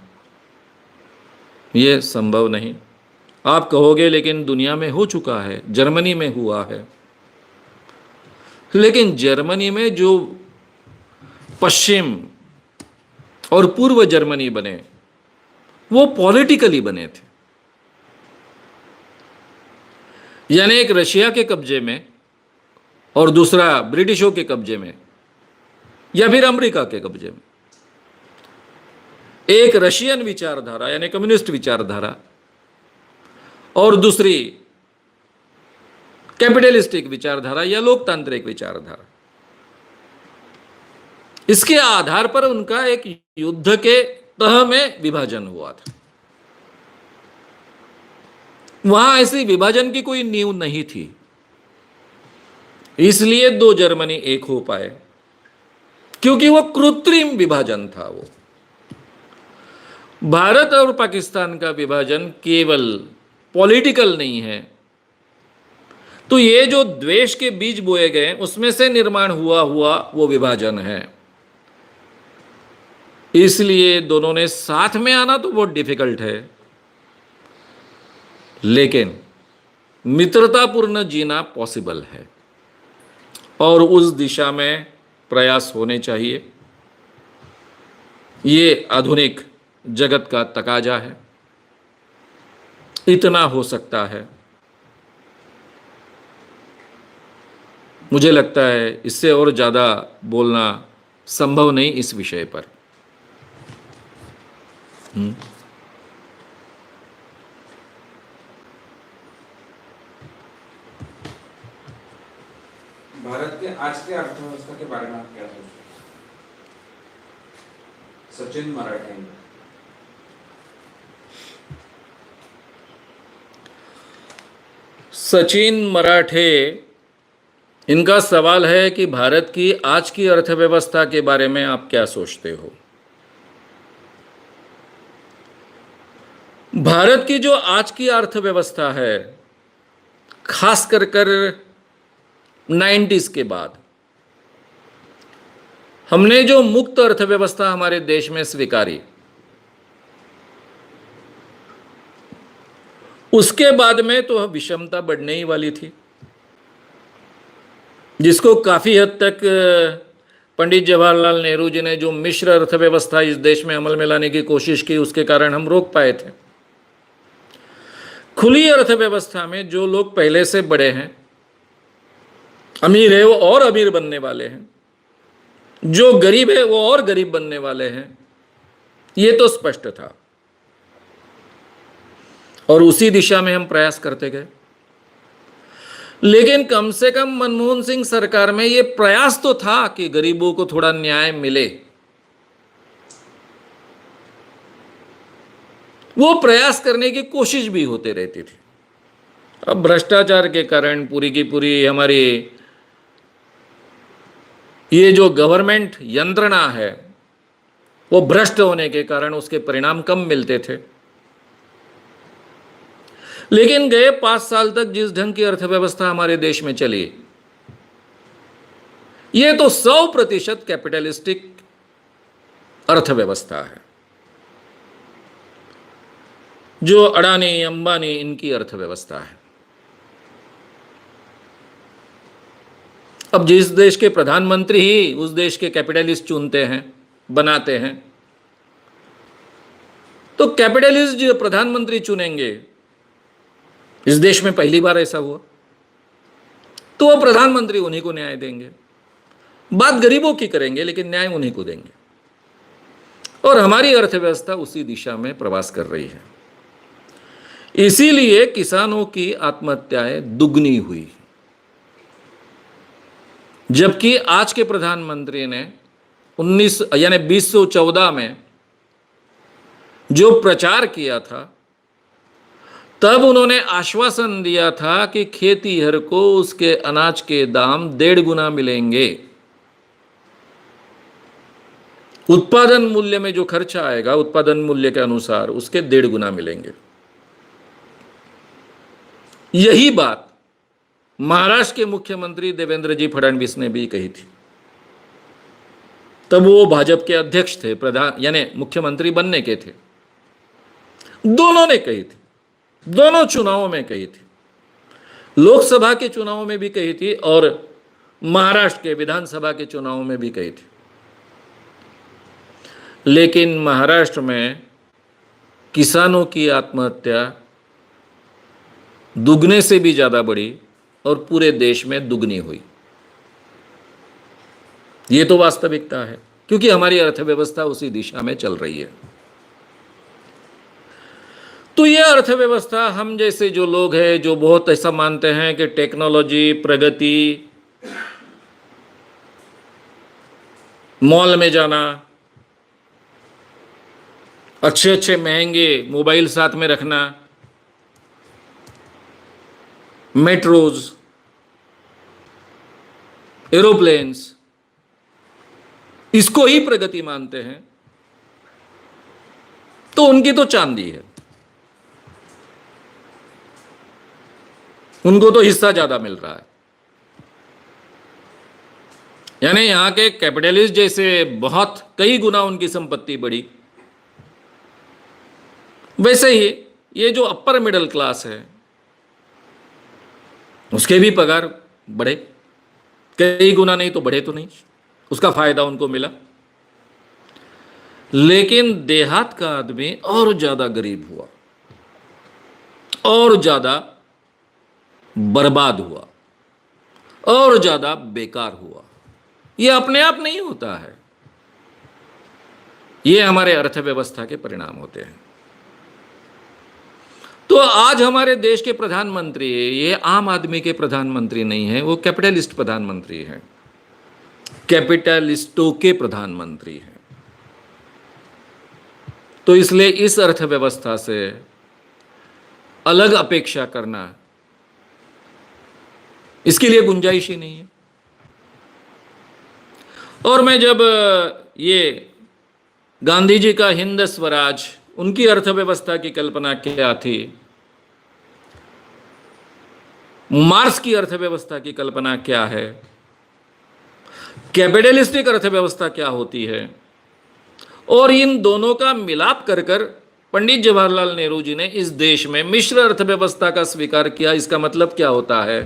ये संभव नहीं। आप कहोगे लेकिन दुनिया में हो चुका है, जर्मनी में हुआ है। लेकिन जर्मनी में जो पश्चिम और पूर्व जर्मनी बने वो पॉलिटिकली बने थे, यानी एक रशिया के कब्जे में और दूसरा ब्रिटिशों के कब्जे में या फिर अमेरिका के कब्जे में। एक रशियन विचारधारा यानी कम्युनिस्ट विचारधारा और दूसरी कैपिटलिस्टिक विचारधारा या लोकतांत्रिक विचारधारा। इसके आधार पर उनका एक युद्ध के तह में विभाजन हुआ था। वहां ऐसी विभाजन की कोई नींव नहीं थी, इसलिए दो जर्मनी एक हो पाए, क्योंकि वो कृत्रिम विभाजन था। वो भारत और पाकिस्तान का विभाजन केवल पॉलिटिकल नहीं है, तो ये जो द्वेष के बीज बोए गए उसमें से निर्माण हुआ वो विभाजन है। इसलिए दोनों ने साथ में आना तो बहुत डिफिकल्ट है, लेकिन मित्रतापूर्ण जीना पॉसिबल है और उस दिशा में प्रयास होने चाहिए। ये आधुनिक जगत का तकाजा है। इतना हो सकता है। मुझे लगता है इससे और ज़्यादा बोलना संभव नहीं इस विषय पर। भारत के आज के अर्थव्यवस्था के बारे में आप क्या सोचते हैं? सचिन मराठे। सचिन मराठे, इनका सवाल है कि भारत की आज की अर्थव्यवस्था के बारे में आप क्या सोचते हो। भारत की जो आज की अर्थव्यवस्था है, खास कर 90s के बाद हमने जो मुक्त अर्थव्यवस्था हमारे देश में स्वीकारी, उसके बाद में तो विषमता बढ़ने ही वाली थी, जिसको काफी हद तक पंडित जवाहरलाल नेहरू जी ने जो मिश्र अर्थव्यवस्था इस देश में अमल में लाने की कोशिश की, उसके कारण हम रोक पाए थे। खुली अर्थव्यवस्था में जो लोग पहले से बड़े हैं, अमीर है वो और अमीर बनने वाले हैं, जो गरीब है वो और गरीब बनने वाले हैं, ये तो स्पष्ट था और उसी दिशा में हम प्रयास करते गए। लेकिन कम से कम मनमोहन सिंह सरकार में ये प्रयास तो था कि गरीबों को थोड़ा न्याय मिले। वो प्रयास करने की कोशिश भी होते रहती थी। अब भ्रष्टाचार के कारण पूरी की पूरी हमारी ये जो गवर्नमेंट यंत्रणा है वो भ्रष्ट होने के कारण उसके परिणाम कम मिलते थे। लेकिन गए 5 साल तक जिस ढंग की अर्थव्यवस्था हमारे देश में चली, ये तो 100% कैपिटलिस्टिक अर्थव्यवस्था है, जो अडानी अंबानी इनकी अर्थव्यवस्था है। अब जिस देश के प्रधानमंत्री ही उस देश के कैपिटलिस्ट चुनते हैं, बनाते हैं, तो कैपिटलिस्ट जो प्रधानमंत्री चुनेंगे, इस देश में पहली बार ऐसा हुआ, तो वो प्रधानमंत्री उन्हीं को न्याय देंगे। बात गरीबों की करेंगे लेकिन न्याय उन्हीं को देंगे। और हमारी अर्थव्यवस्था उसी दिशा में प्रवास कर रही है। इसीलिए किसानों की आत्महत्याएं दुगनी हुई, जबकि आज के प्रधानमंत्री ने 2014 में जो प्रचार किया था, तब उन्होंने आश्वासन दिया था कि खेतीहर को उसके अनाज के दाम 1.5 गुना मिलेंगे। उत्पादन मूल्य में जो खर्चा आएगा उत्पादन मूल्य के अनुसार उसके 1.5 गुना मिलेंगे। यही बात महाराष्ट्र के मुख्यमंत्री देवेंद्र जी फडणवीस ने भी कही थी। तब वो भाजपा के अध्यक्ष थे, प्रधान यानी मुख्यमंत्री बनने के थे। दोनों ने कही थी, दोनों चुनावों में कही थी, लोकसभा के चुनावों में भी कही थी और महाराष्ट्र के विधानसभा के चुनावों में भी कही थी। लेकिन महाराष्ट्र में किसानों की आत्महत्या दुगने से भी ज्यादा बढ़ी और पूरे देश में दुगनी हुई। ये तो वास्तविकता है, क्योंकि हमारी अर्थव्यवस्था उसी दिशा में चल रही है। तो ये अर्थव्यवस्था, हम जैसे जो लोग हैं जो बहुत ऐसा मानते हैं कि टेक्नोलॉजी, प्रगति, मॉल में जाना, अच्छे अच्छे महंगे मोबाइल साथ में रखना, मेट्रोज, एरोप्लेन्स, इसको ही प्रगति मानते हैं, तो उनकी तो चांदी है, उनको तो हिस्सा ज्यादा मिल रहा है। यानी यहां के कैपिटलिस्ट जैसे बहुत कई गुना उनकी संपत्ति बढ़ी, वैसे ही ये जो अपर मिडिल क्लास है उसके भी पगार बढ़े, कई गुना नहीं तो बढ़े तो नहीं, उसका फायदा उनको मिला। लेकिन देहात का आदमी और ज्यादा गरीब हुआ, और ज्यादा बर्बाद हुआ, और ज्यादा बेकार हुआ। यह अपने आप नहीं होता है, ये हमारे अर्थव्यवस्था के परिणाम होते हैं। तो आज हमारे देश के प्रधानमंत्री ये आम आदमी के प्रधानमंत्री नहीं है, वो कैपिटलिस्ट प्रधानमंत्री हैं, कैपिटलिस्टों के प्रधानमंत्री हैं। तो इसलिए इस अर्थव्यवस्था से अलग अपेक्षा करना, इसके लिए गुंजाइश ही नहीं है। और मैं जब ये गांधी जी का हिंद स्वराज, उनकी अर्थव्यवस्था की कल्पना क्या थी, मार्क्स की अर्थव्यवस्था की कल्पना क्या है, कैपिटलिस्टिक अर्थव्यवस्था क्या होती है, और इन दोनों का मिलाप कर कर पंडित जवाहरलाल नेहरू जी ने इस देश में मिश्र अर्थव्यवस्था का स्वीकार किया। इसका मतलब क्या होता है,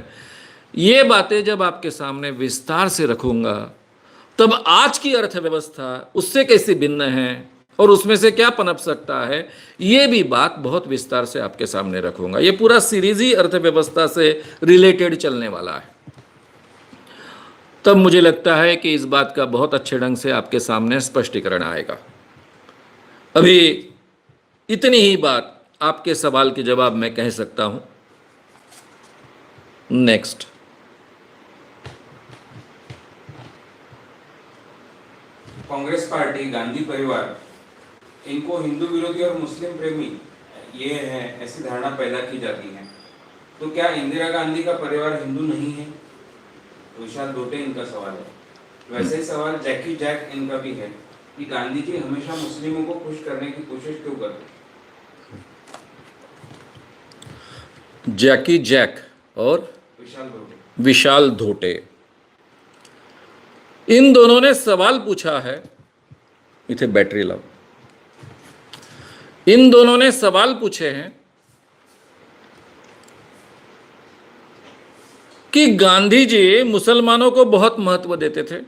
ये बातें जब आपके सामने विस्तार से रखूंगा तब आज की अर्थव्यवस्था उससे कैसे भिन्न है और उसमें से क्या पनप सकता है, ये भी बात बहुत विस्तार से आपके सामने रखूंगा। ये पूरा सीरीज ही अर्थव्यवस्था से रिलेटेड चलने वाला है। तब मुझे लगता है कि इस बात का बहुत अच्छे ढंग से आपके सामने स्पष्टीकरण आएगा। अभी इतनी ही बात आपके सवाल के जवाब में कह सकता हूं। नेक्स्ट। कांग्रेस पार्टी, गांधी परिवार, इनको हिंदू विरोधी और मुस्लिम प्रेमी ये है, ऐसी धारणा पैदा की जाती है। तो क्या इंदिरा गांधी का परिवार हिंदू नहीं है? विशाल धोटे इनका सवाल है। वैसे ही सवाल जैकी जैक इनका भी है कि गांधी जी हमेशा मुस्लिमों को खुश करने की कोशिश क्यों करते? जैकी जैक और विशाल धोटे, इन दोनों ने सवाल पूछा है, इथे बैटरी लाओ। इन दोनों ने सवाल पूछे हैं कि गांधी जी मुसलमानों को बहुत महत्व देते थे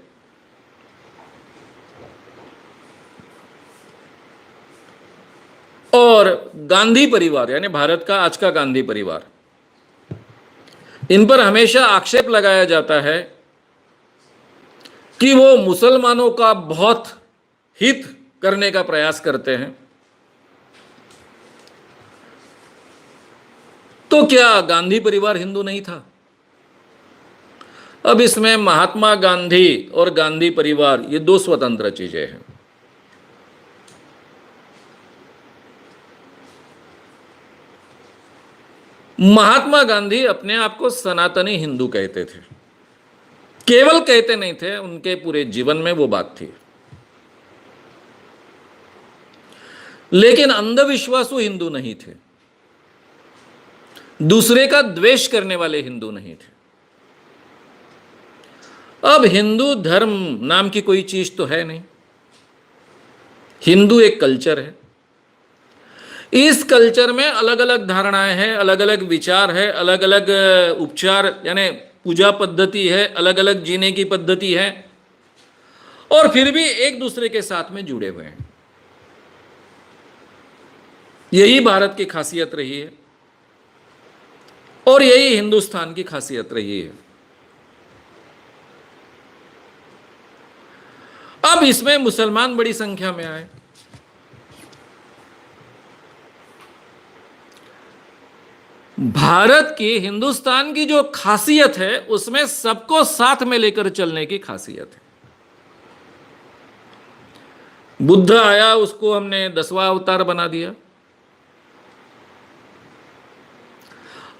और गांधी परिवार यानी भारत का आज का गांधी परिवार, इन पर हमेशा आक्षेप लगाया जाता है कि वो मुसलमानों का बहुत हित करने का प्रयास करते हैं। तो क्या गांधी परिवार हिंदू नहीं था? अब इसमें महात्मा गांधी और गांधी परिवार ये दो स्वतंत्र चीजें हैं। महात्मा गांधी अपने आप को सनातनी हिंदू कहते थे, केवल कहते नहीं थे, उनके पूरे जीवन में वो बात थी। लेकिन अंधविश्वासु हिंदू नहीं थे, दूसरे का द्वेष करने वाले हिंदू नहीं थे। अब हिंदू धर्म नाम की कोई चीज तो है नहीं, हिंदू एक कल्चर है। इस कल्चर में अलग अलग धारणाएं हैं, अलग अलग विचार है, अलग अलग उपचार यानी पूजा पद्धति है, अलग अलग जीने की पद्धति है, और फिर भी एक दूसरे के साथ में जुड़े हुए हैं। यही भारत की खासियत रही है और यही हिंदुस्तान की खासियत रही है। अब इसमें मुसलमान बड़ी संख्या में आए। भारत की, हिंदुस्तान की जो खासियत है उसमें सबको साथ में लेकर चलने की खासियत है। बुद्ध आया, उसको हमने 10वां अवतार बना दिया।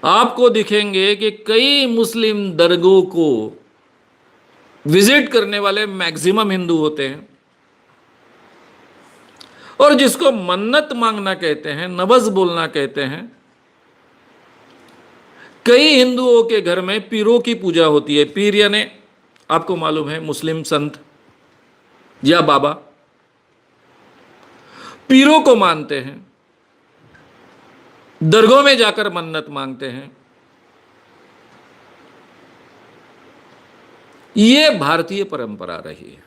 आपको दिखेंगे कि कई मुस्लिम दरगाहों को विजिट करने वाले मैक्सिमम हिंदू होते हैं, और जिसको मन्नत मांगना कहते हैं, नवज बोलना कहते हैं। कई हिंदुओं के घर में पीरों की पूजा होती है। पीर यानी आपको मालूम है मुस्लिम संत या बाबा। पीरों को मानते हैं, दरगाह में जाकर मन्नत मांगते हैं। यह भारतीय परंपरा रही है,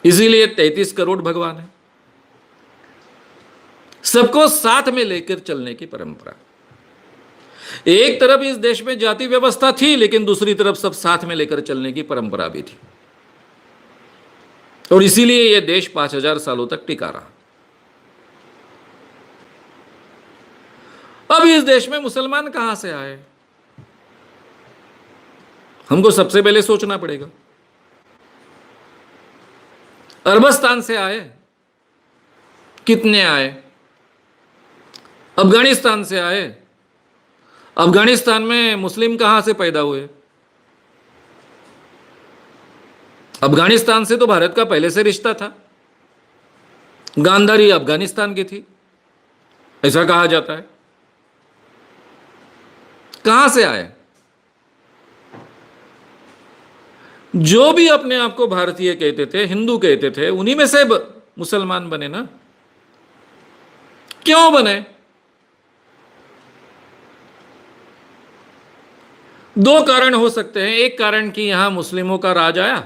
इसीलिए 33 करोड़ भगवान है। सबको साथ में लेकर चलने की परंपरा। एक तरफ इस देश में जाति व्यवस्था थी, लेकिन दूसरी तरफ सब साथ में लेकर चलने की परंपरा भी थी, और इसीलिए यह देश 5000 सालों तक टिका रहा। अब इस देश में मुसलमान कहां से आए, हमको सबसे पहले सोचना पड़ेगा। अरबस्तान से आए, कितने आए? अफगानिस्तान से आए। अफगानिस्तान में मुस्लिम कहां से पैदा हुए? अफगानिस्तान से तो भारत का पहले से रिश्ता था, गांधारी अफगानिस्तान की थी, ऐसा कहा जाता है। कहां से आए? जो भी अपने आप को भारतीय कहते थे, हिंदू कहते थे, उन्हीं में से मुसलमान बने ना। क्यों बने? दो कारण हो सकते हैं। एक कारण कि यहां मुस्लिमों का राज आया,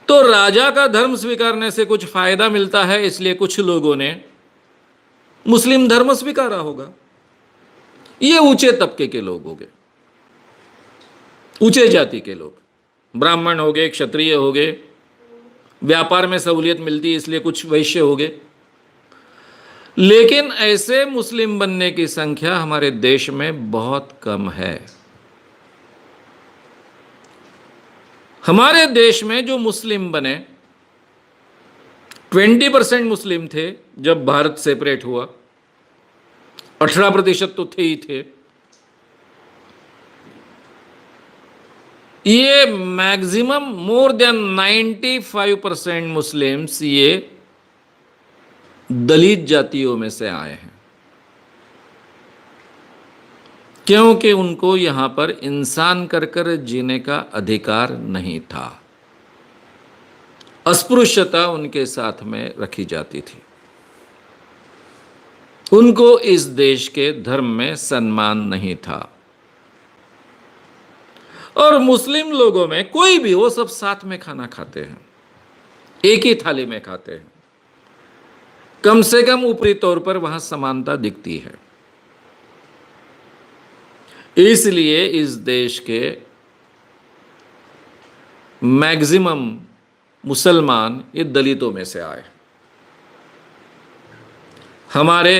तो राजा का धर्म स्वीकारने से कुछ फायदा मिलता है, इसलिए कुछ लोगों ने मुस्लिम धर्म स्वीकारा होगा। ये ऊंचे तबके के लोग हो गए, ऊंचे जाति के लोग, ब्राह्मण हो गए, क्षत्रिय हो गए, व्यापार में सहूलियत मिलती है इसलिए कुछ वैश्य हो गए। लेकिन ऐसे मुस्लिम बनने की संख्या हमारे देश में बहुत कम है। हमारे देश में जो मुस्लिम बने, 20% मुस्लिम थे जब भारत सेपरेट हुआ, 18% तो थे ही थे। ये मैक्सिमम मोर देन 95% मुस्लिम्स ये दलित जातियों में से आए हैं, क्योंकि उनको यहां पर इंसान कर कर जीने का अधिकार नहीं था। अस्पृश्यता उनके साथ में रखी जाती थी। उनको इस देश के धर्म में सम्मान नहीं था। और मुस्लिम लोगों में कोई भी, वो सब साथ में खाना खाते हैं, एक ही थाली में खाते हैं। कम से कम ऊपरी तौर पर वहां समानता दिखती है। इसलिए इस देश के मैक्सिमम मुसलमान ये दलितों में से आए। हमारे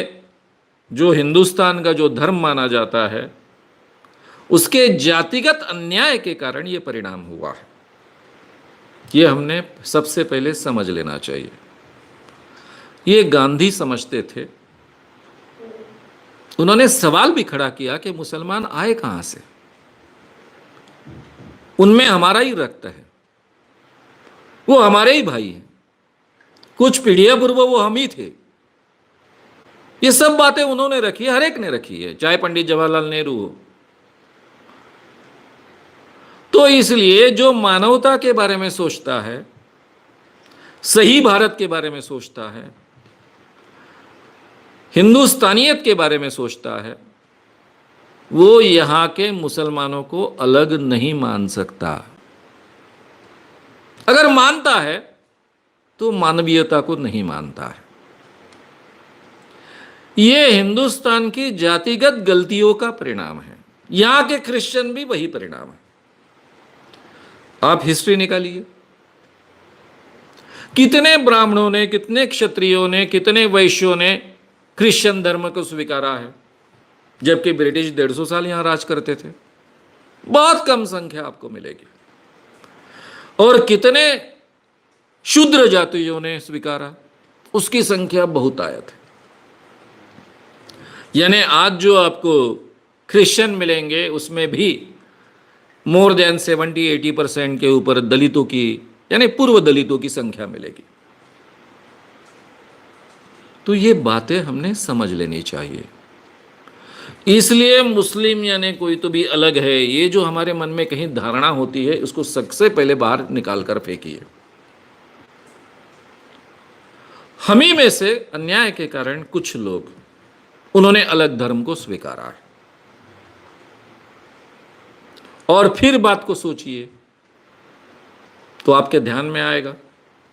जो हिंदुस्तान का जो धर्म माना जाता है, उसके जातिगत अन्याय के कारण यह परिणाम हुआ है। यह हमने सबसे पहले समझ लेना चाहिए। ये गांधी समझते थे। उन्होंने सवाल भी खड़ा किया कि मुसलमान आए कहां से? उनमें हमारा ही रक्त है, वो हमारे ही भाई हैं, कुछ पीढ़ियां पूर्व वो हम ही थे। ये सब बातें उन्होंने रखी है, हर एक ने रखी है, चाहे पंडित जवाहरलाल नेहरू हो। तो इसलिए जो मानवता के बारे में सोचता है, सही भारत के बारे में सोचता है, हिंदुस्तानियत के बारे में सोचता है, वो यहां के मुसलमानों को अलग नहीं मान सकता। अगर मानता है तो मानवीयता को नहीं मानता है। यह हिंदुस्तान की जातिगत गलतियों का परिणाम है। यहां के क्रिश्चियन भी वही परिणाम है। आप हिस्ट्री निकालिए, कितने ब्राह्मणों ने, कितने क्षत्रियों ने, कितने वैश्यों ने क्रिश्चियन धर्म को स्वीकारा है, जबकि ब्रिटिश 150 साल यहां राज करते थे। बहुत कम संख्या आपको मिलेगी। और कितने शूद्र जातियों ने स्वीकारा, उसकी संख्या बहुतायत है। यानी आज जो आपको क्रिश्चियन मिलेंगे उसमें भी मोर देन 70-80% के ऊपर दलितों की, यानी पूर्व दलितों की संख्या मिलेगी। तो ये बातें हमने समझ लेनी चाहिए। इसलिए मुस्लिम यानी कोई तो भी अलग है, ये जो हमारे मन में कहीं धारणा होती है, उसको सबसे पहले बाहर निकाल कर फेंकिए। हम ही में से अन्याय के कारण कुछ लोग, उन्होंने अलग धर्म को स्वीकारा है। और फिर बात को सोचिए तो आपके ध्यान में आएगा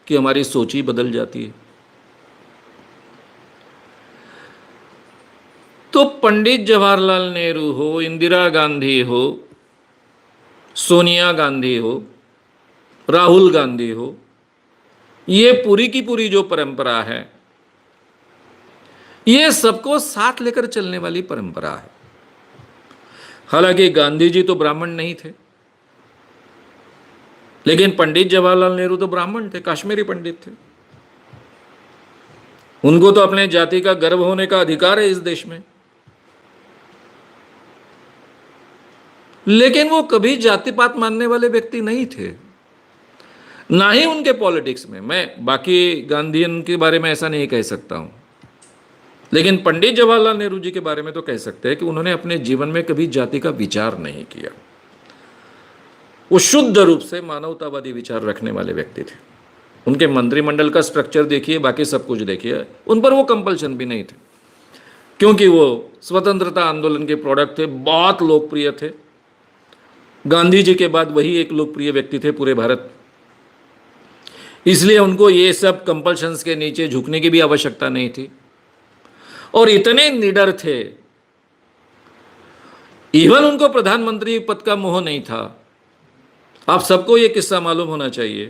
कि हमारी सोच ही बदल जाती है। तो पंडित जवाहरलाल नेहरू हो, इंदिरा गांधी हो, सोनिया गांधी हो, राहुल गांधी हो, ये पूरी की पूरी जो परंपरा है, ये सबको साथ लेकर चलने वाली परंपरा है। हालांकि गांधी जी तो ब्राह्मण नहीं थे, लेकिन पंडित जवाहरलाल नेहरू तो ब्राह्मण थे, कश्मीरी पंडित थे। उनको तो अपने जाति का गर्व होने का अधिकार है इस देश में। लेकिन वो कभी जातिपात मानने वाले व्यक्ति नहीं थे, ना ही उनके पॉलिटिक्स में। मैं बाकी गांधीयन के बारे में ऐसा नहीं कह सकता हूं, लेकिन पंडित जवाहरलाल नेहरू जी के बारे में तो कह सकते हैं कि उन्होंने अपने जीवन में कभी जाति का विचार नहीं किया। वो शुद्ध रूप से मानवतावादी विचार रखने वाले व्यक्ति थे। उनके मंत्रिमंडल का स्ट्रक्चर देखिए, बाकी सब कुछ देखिए, उन पर वो कंपल्शन भी नहीं थे, क्योंकि वो स्वतंत्रता आंदोलन के प्रोडक्ट थे, बहुत लोकप्रिय थे। गांधी जी के बाद वही एक लोकप्रिय व्यक्ति थे पूरे भारत। इसलिए उनको ये सब कंपल्शंस के नीचे झुकने की भी आवश्यकता नहीं थी। और इतने निडर थे, इवन उनको प्रधानमंत्री पद का मोह नहीं था। आप सबको यह किस्सा मालूम होना चाहिए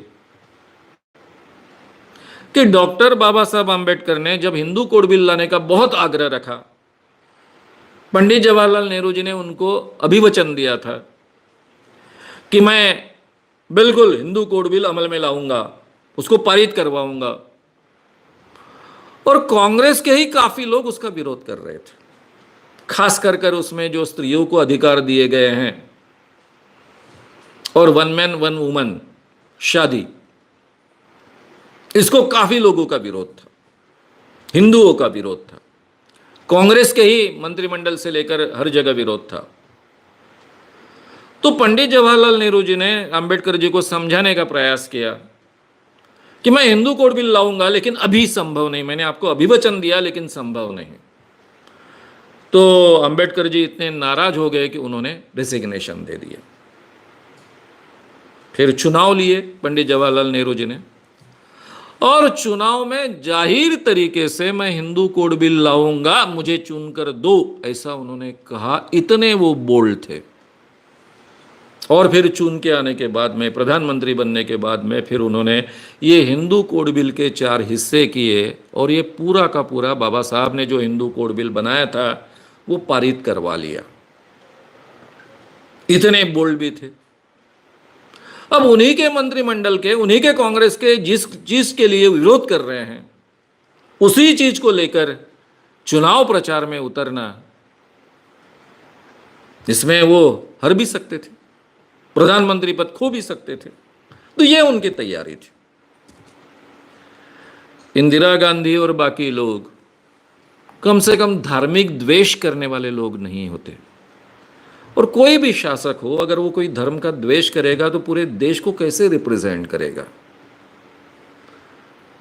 कि डॉक्टर बाबा साहब आंबेडकर ने जब हिंदू कोड बिल लाने का बहुत आग्रह रखा, पंडित जवाहरलाल नेहरू जी ने उनको अभिवचन दिया था कि मैं बिल्कुल हिंदू कोड बिल अमल में लाऊंगा, उसको पारित करवाऊंगा। और कांग्रेस के ही काफी लोग उसका विरोध कर रहे थे, खास कर उसमें जो स्त्रियों को अधिकार दिए गए हैं और 1 मैन 1 वुमन शादी, इसको काफी लोगों का विरोध था, हिंदुओं का विरोध था। कांग्रेस के ही मंत्रिमंडल से लेकर हर जगह विरोध था। तो पंडित जवाहरलाल नेहरू जी ने अंबेडकर जी को समझाने का प्रयास किया कि मैं हिंदू कोड बिल लाऊंगा, लेकिन अभी संभव नहीं, मैंने आपको अभिवचन दिया लेकिन संभव नहीं। तो अंबेडकर जी इतने नाराज हो गए कि उन्होंने रिजिग्नेशन दे दिया। फिर चुनाव लिए पंडित जवाहरलाल नेहरू जी ने, और चुनाव में जाहिर तरीके से मैं हिंदू कोड बिल लाऊंगा, मुझे चुनकर दो, ऐसा उन्होंने कहा। इतने वो बोल्ड थे। और फिर चुन के आने के बाद में, प्रधानमंत्री बनने के बाद में, फिर उन्होंने ये हिंदू कोड बिल के 4 हिस्से किए, और ये पूरा का पूरा बाबा साहब ने जो हिंदू कोड बिल बनाया था वो पारित करवा लिया। इतने बोल्ड भी थे। अब उन्हीं के मंत्रिमंडल के, उन्हीं के कांग्रेस के जिस चीज के लिए विरोध कर रहे हैं, उसी चीज को लेकर चुनाव प्रचार में उतरना, इसमें वो हार भी सकते थे, प्रधानमंत्री पद खो भी सकते थे। तो ये उनकी तैयारी थी। इंदिरा गांधी और बाकी लोग कम से कम धार्मिक द्वेष करने वाले लोग नहीं होते। और कोई भी शासक हो, अगर वो कोई धर्म का द्वेष करेगा तो पूरे देश को कैसे रिप्रेजेंट करेगा?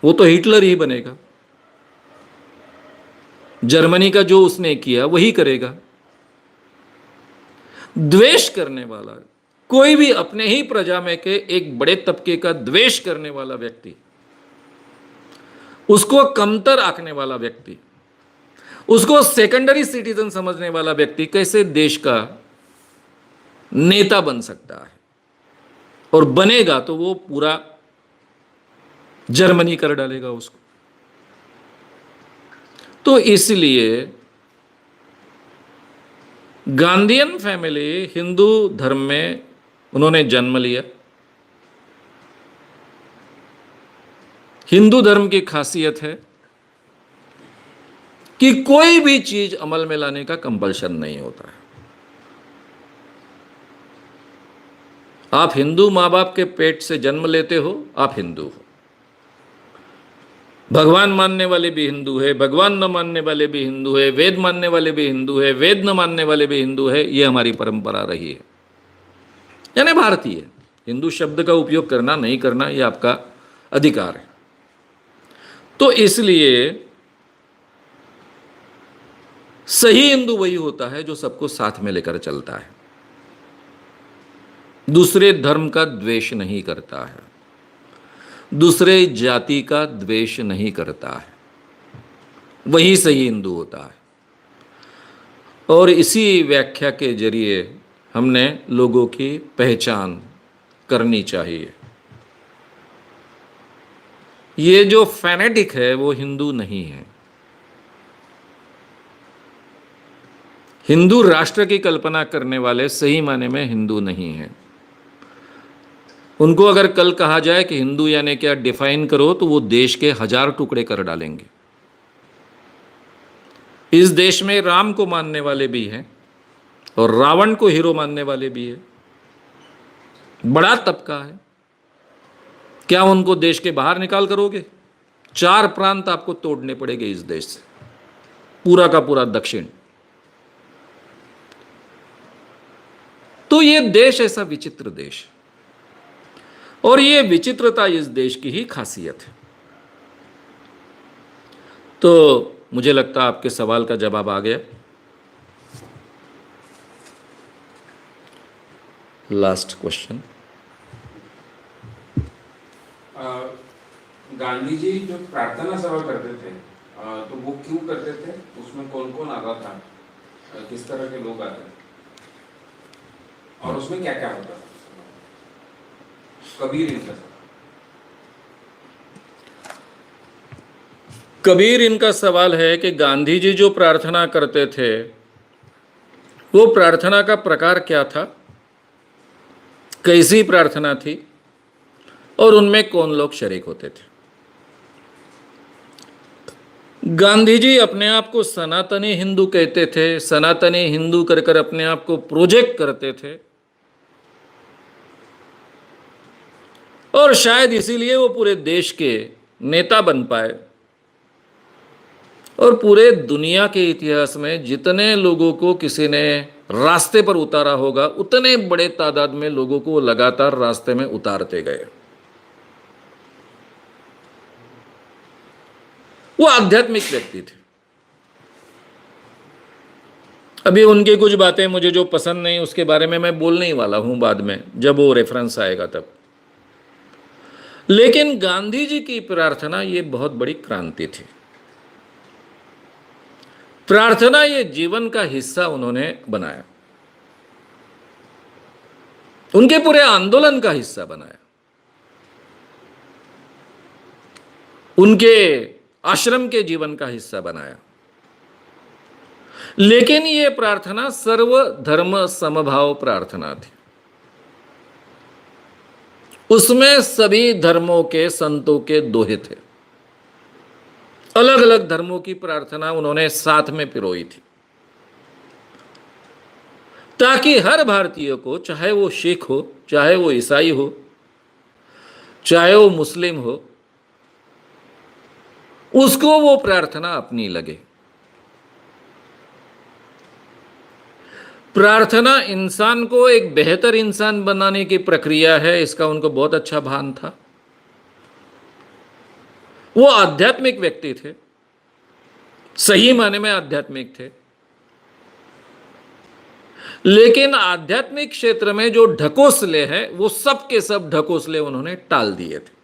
वो तो हिटलर ही बनेगा। जर्मनी का जो उसने किया वही करेगा। द्वेष करने वाला, कोई भी अपने ही प्रजा में के एक बड़े तबके का द्वेष करने वाला व्यक्ति, उसको कमतर आंकने वाला व्यक्ति, उसको सेकेंडरी सिटीजन समझने वाला व्यक्ति कैसे देश का नेता बन सकता है? और बनेगा तो वो पूरा जर्मनी कर डालेगा उसको। तो इसलिए गांधीयन फैमिली हिंदू धर्म में उन्होंने जन्म लिया। हिंदू धर्म की खासियत है कि कोई भी चीज अमल में लाने का कंपल्शन नहीं होता है। आप हिंदू मां बाप के पेट से जन्म लेते हो, आप हिंदू हो। भगवान मानने वाले भी हिंदू है, भगवान न मानने वाले भी हिंदू है, वेद मानने वाले भी हिंदू है, वेद न मानने वाले भी हिंदू है। ये हमारी परंपरा रही है, यानी भारतीय। हिंदू शब्द का उपयोग करना नहीं करना ये आपका अधिकार है। तो इसलिए सही हिंदू वही होता है जो सबको साथ में लेकर चलता है, दूसरे धर्म का द्वेष नहीं करता है, दूसरे जाति का द्वेष नहीं करता है, वही सही हिंदू होता है। और इसी व्याख्या के जरिए हमने लोगों की पहचान करनी चाहिए। ये जो फैनेटिक है वो हिंदू नहीं है। हिंदू राष्ट्र की कल्पना करने वाले सही माने में हिंदू नहीं है। उनको अगर कल कहा जाए कि हिंदू यानी क्या डिफाइन करो, तो वो देश के 1000 टुकड़े कर डालेंगे। इस देश में राम को मानने वाले भी हैं और रावण को हीरो मानने वाले भी हैं। बड़ा तबका है। क्या उनको देश के बाहर निकाल करोगे? 4 प्रांत आपको तोड़ने पड़ेंगे इस देश से, पूरा का पूरा दक्षिण। तो ये देश ऐसा विचित्र देश, और ये विचित्रता इस देश की ही खासियत है। तो मुझे लगता है आपके सवाल का जवाब आ गया। Last question. गांधी जी जो प्रार्थना सभा करते थे, तो वो क्यों करते थे? उसमें कौन कौन आता था, किस तरह के लोग आते थे, और उसमें क्या क्या होता था? कबीर इनका कबीर इनका सवाल है कि गांधी जी जो प्रार्थना करते थे वो प्रार्थना का प्रकार क्या था, कैसी प्रार्थना थी, और उनमें कौन लोग शरीक होते थे। गांधी जी अपने आप को सनातनी हिंदू कहते थे। सनातनी हिंदू कर कर अपने आप को प्रोजेक्ट करते थे, और शायद इसीलिए वो पूरे देश के नेता बन पाए। और पूरे दुनिया के इतिहास में जितने लोगों को किसी ने रास्ते पर उतारा होगा, उतने बड़े तादाद में लोगों को लगातार रास्ते में उतारते गए। वो आध्यात्मिक व्यक्ति थे। अभी उनकी कुछ बातें मुझे जो पसंद नहीं, उसके बारे में मैं बोलने ही वाला हूं बाद में, जब वो रेफरेंस आएगा तब। लेकिन गांधी जी की प्रार्थना ये बहुत बड़ी क्रांति थी। प्रार्थना ये जीवन का हिस्सा उन्होंने बनाया, उनके पूरे आंदोलन का हिस्सा बनाया, उनके आश्रम के जीवन का हिस्सा बनाया। लेकिन ये प्रार्थना सर्वधर्म समभाव प्रार्थना थी। उसमें सभी धर्मों के संतों के दोहे थे। अलग अलग धर्मों की प्रार्थना उन्होंने साथ में पिरोई थी, ताकि हर भारतीय को, चाहे वो सिख हो, चाहे वो ईसाई हो, चाहे वो मुस्लिम हो, उसको वो प्रार्थना अपनी लगे। प्रार्थना इंसान को एक बेहतर इंसान बनाने की प्रक्रिया है, इसका उनको बहुत अच्छा भान था। वो आध्यात्मिक व्यक्ति थे, सही माने में आध्यात्मिक थे, लेकिन आध्यात्मिक क्षेत्र में जो ढकोसले हैं वो सब के सब ढकोसले उन्होंने टाल दिए थे।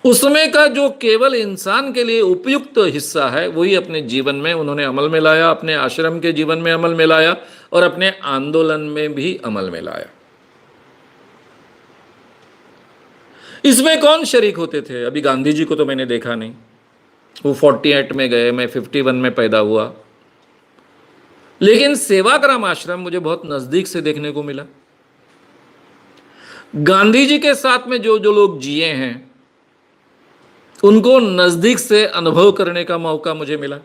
उसमें का जो केवल इंसान के लिए उपयुक्त हिस्सा है वही अपने जीवन में उन्होंने अमल में लाया, अपने आश्रम के जीवन में अमल में लाया और अपने आंदोलन में भी अमल में लाया। इसमें कौन शरीक होते थे? अभी गांधी जी को तो मैंने देखा नहीं, वो 48 में गए, मैं 51 में पैदा हुआ, लेकिन सेवाग्राम आश्रम मुझे बहुत नजदीक से देखने को मिला। गांधी जी के साथ में जो जो लोग जिए हैं उनको नजदीक से अनुभव करने का मौका मुझे मिला।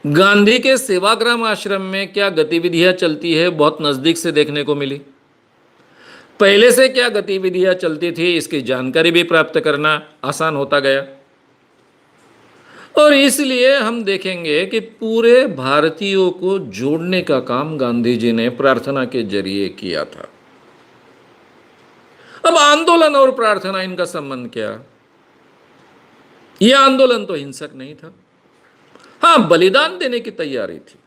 गांधी के सेवाग्राम आश्रम में क्या गतिविधियां चलती है बहुत नजदीक से देखने को मिली। पहले से क्या गतिविधियां चलती थी इसकी जानकारी भी प्राप्त करना आसान होता गया। और इसलिए हम देखेंगे कि पूरे भारतीयों को जोड़ने का काम गांधी जी ने प्रार्थना के जरिए किया था। अब आंदोलन और प्रार्थना, इनका संबंध क्या? यह आंदोलन तो हिंसक नहीं था, हां बलिदान देने की तैयारी थी,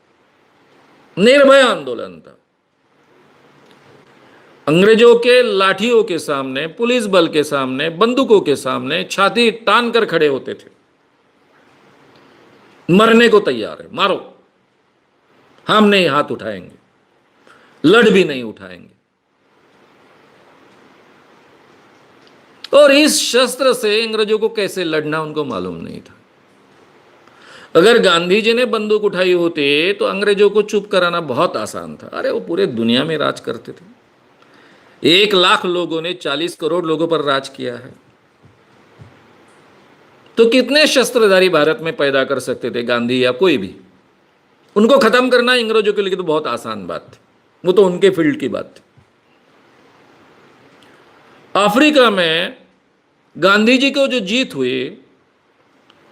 निर्भय आंदोलन था। अंग्रेजों के लाठियों के सामने, पुलिस बल के सामने, बंदूकों के सामने छाती तान कर खड़े होते थे, मरने को तैयार है, मारो, हम नहीं हाथ उठाएंगे, लड़ भी नहीं उठाएंगे। और इस शस्त्र से अंग्रेजों को कैसे लड़ना उनको मालूम नहीं था। अगर गांधी जी ने बंदूक उठाई होती तो अंग्रेजों को चुप कराना बहुत आसान था। अरे वो पूरे दुनिया में राज करते थे, 1 लाख लोगों ने 40 करोड़ लोगों पर राज किया है, तो कितने शस्त्रधारी भारत में पैदा कर सकते थे गांधी या कोई भी? उनको खत्म करना अंग्रेजों के लिए तो बहुत आसान बात थी, वो तो उनके फील्ड की बात थी। अफ्रीका में गांधी जी को जो जीत हुई,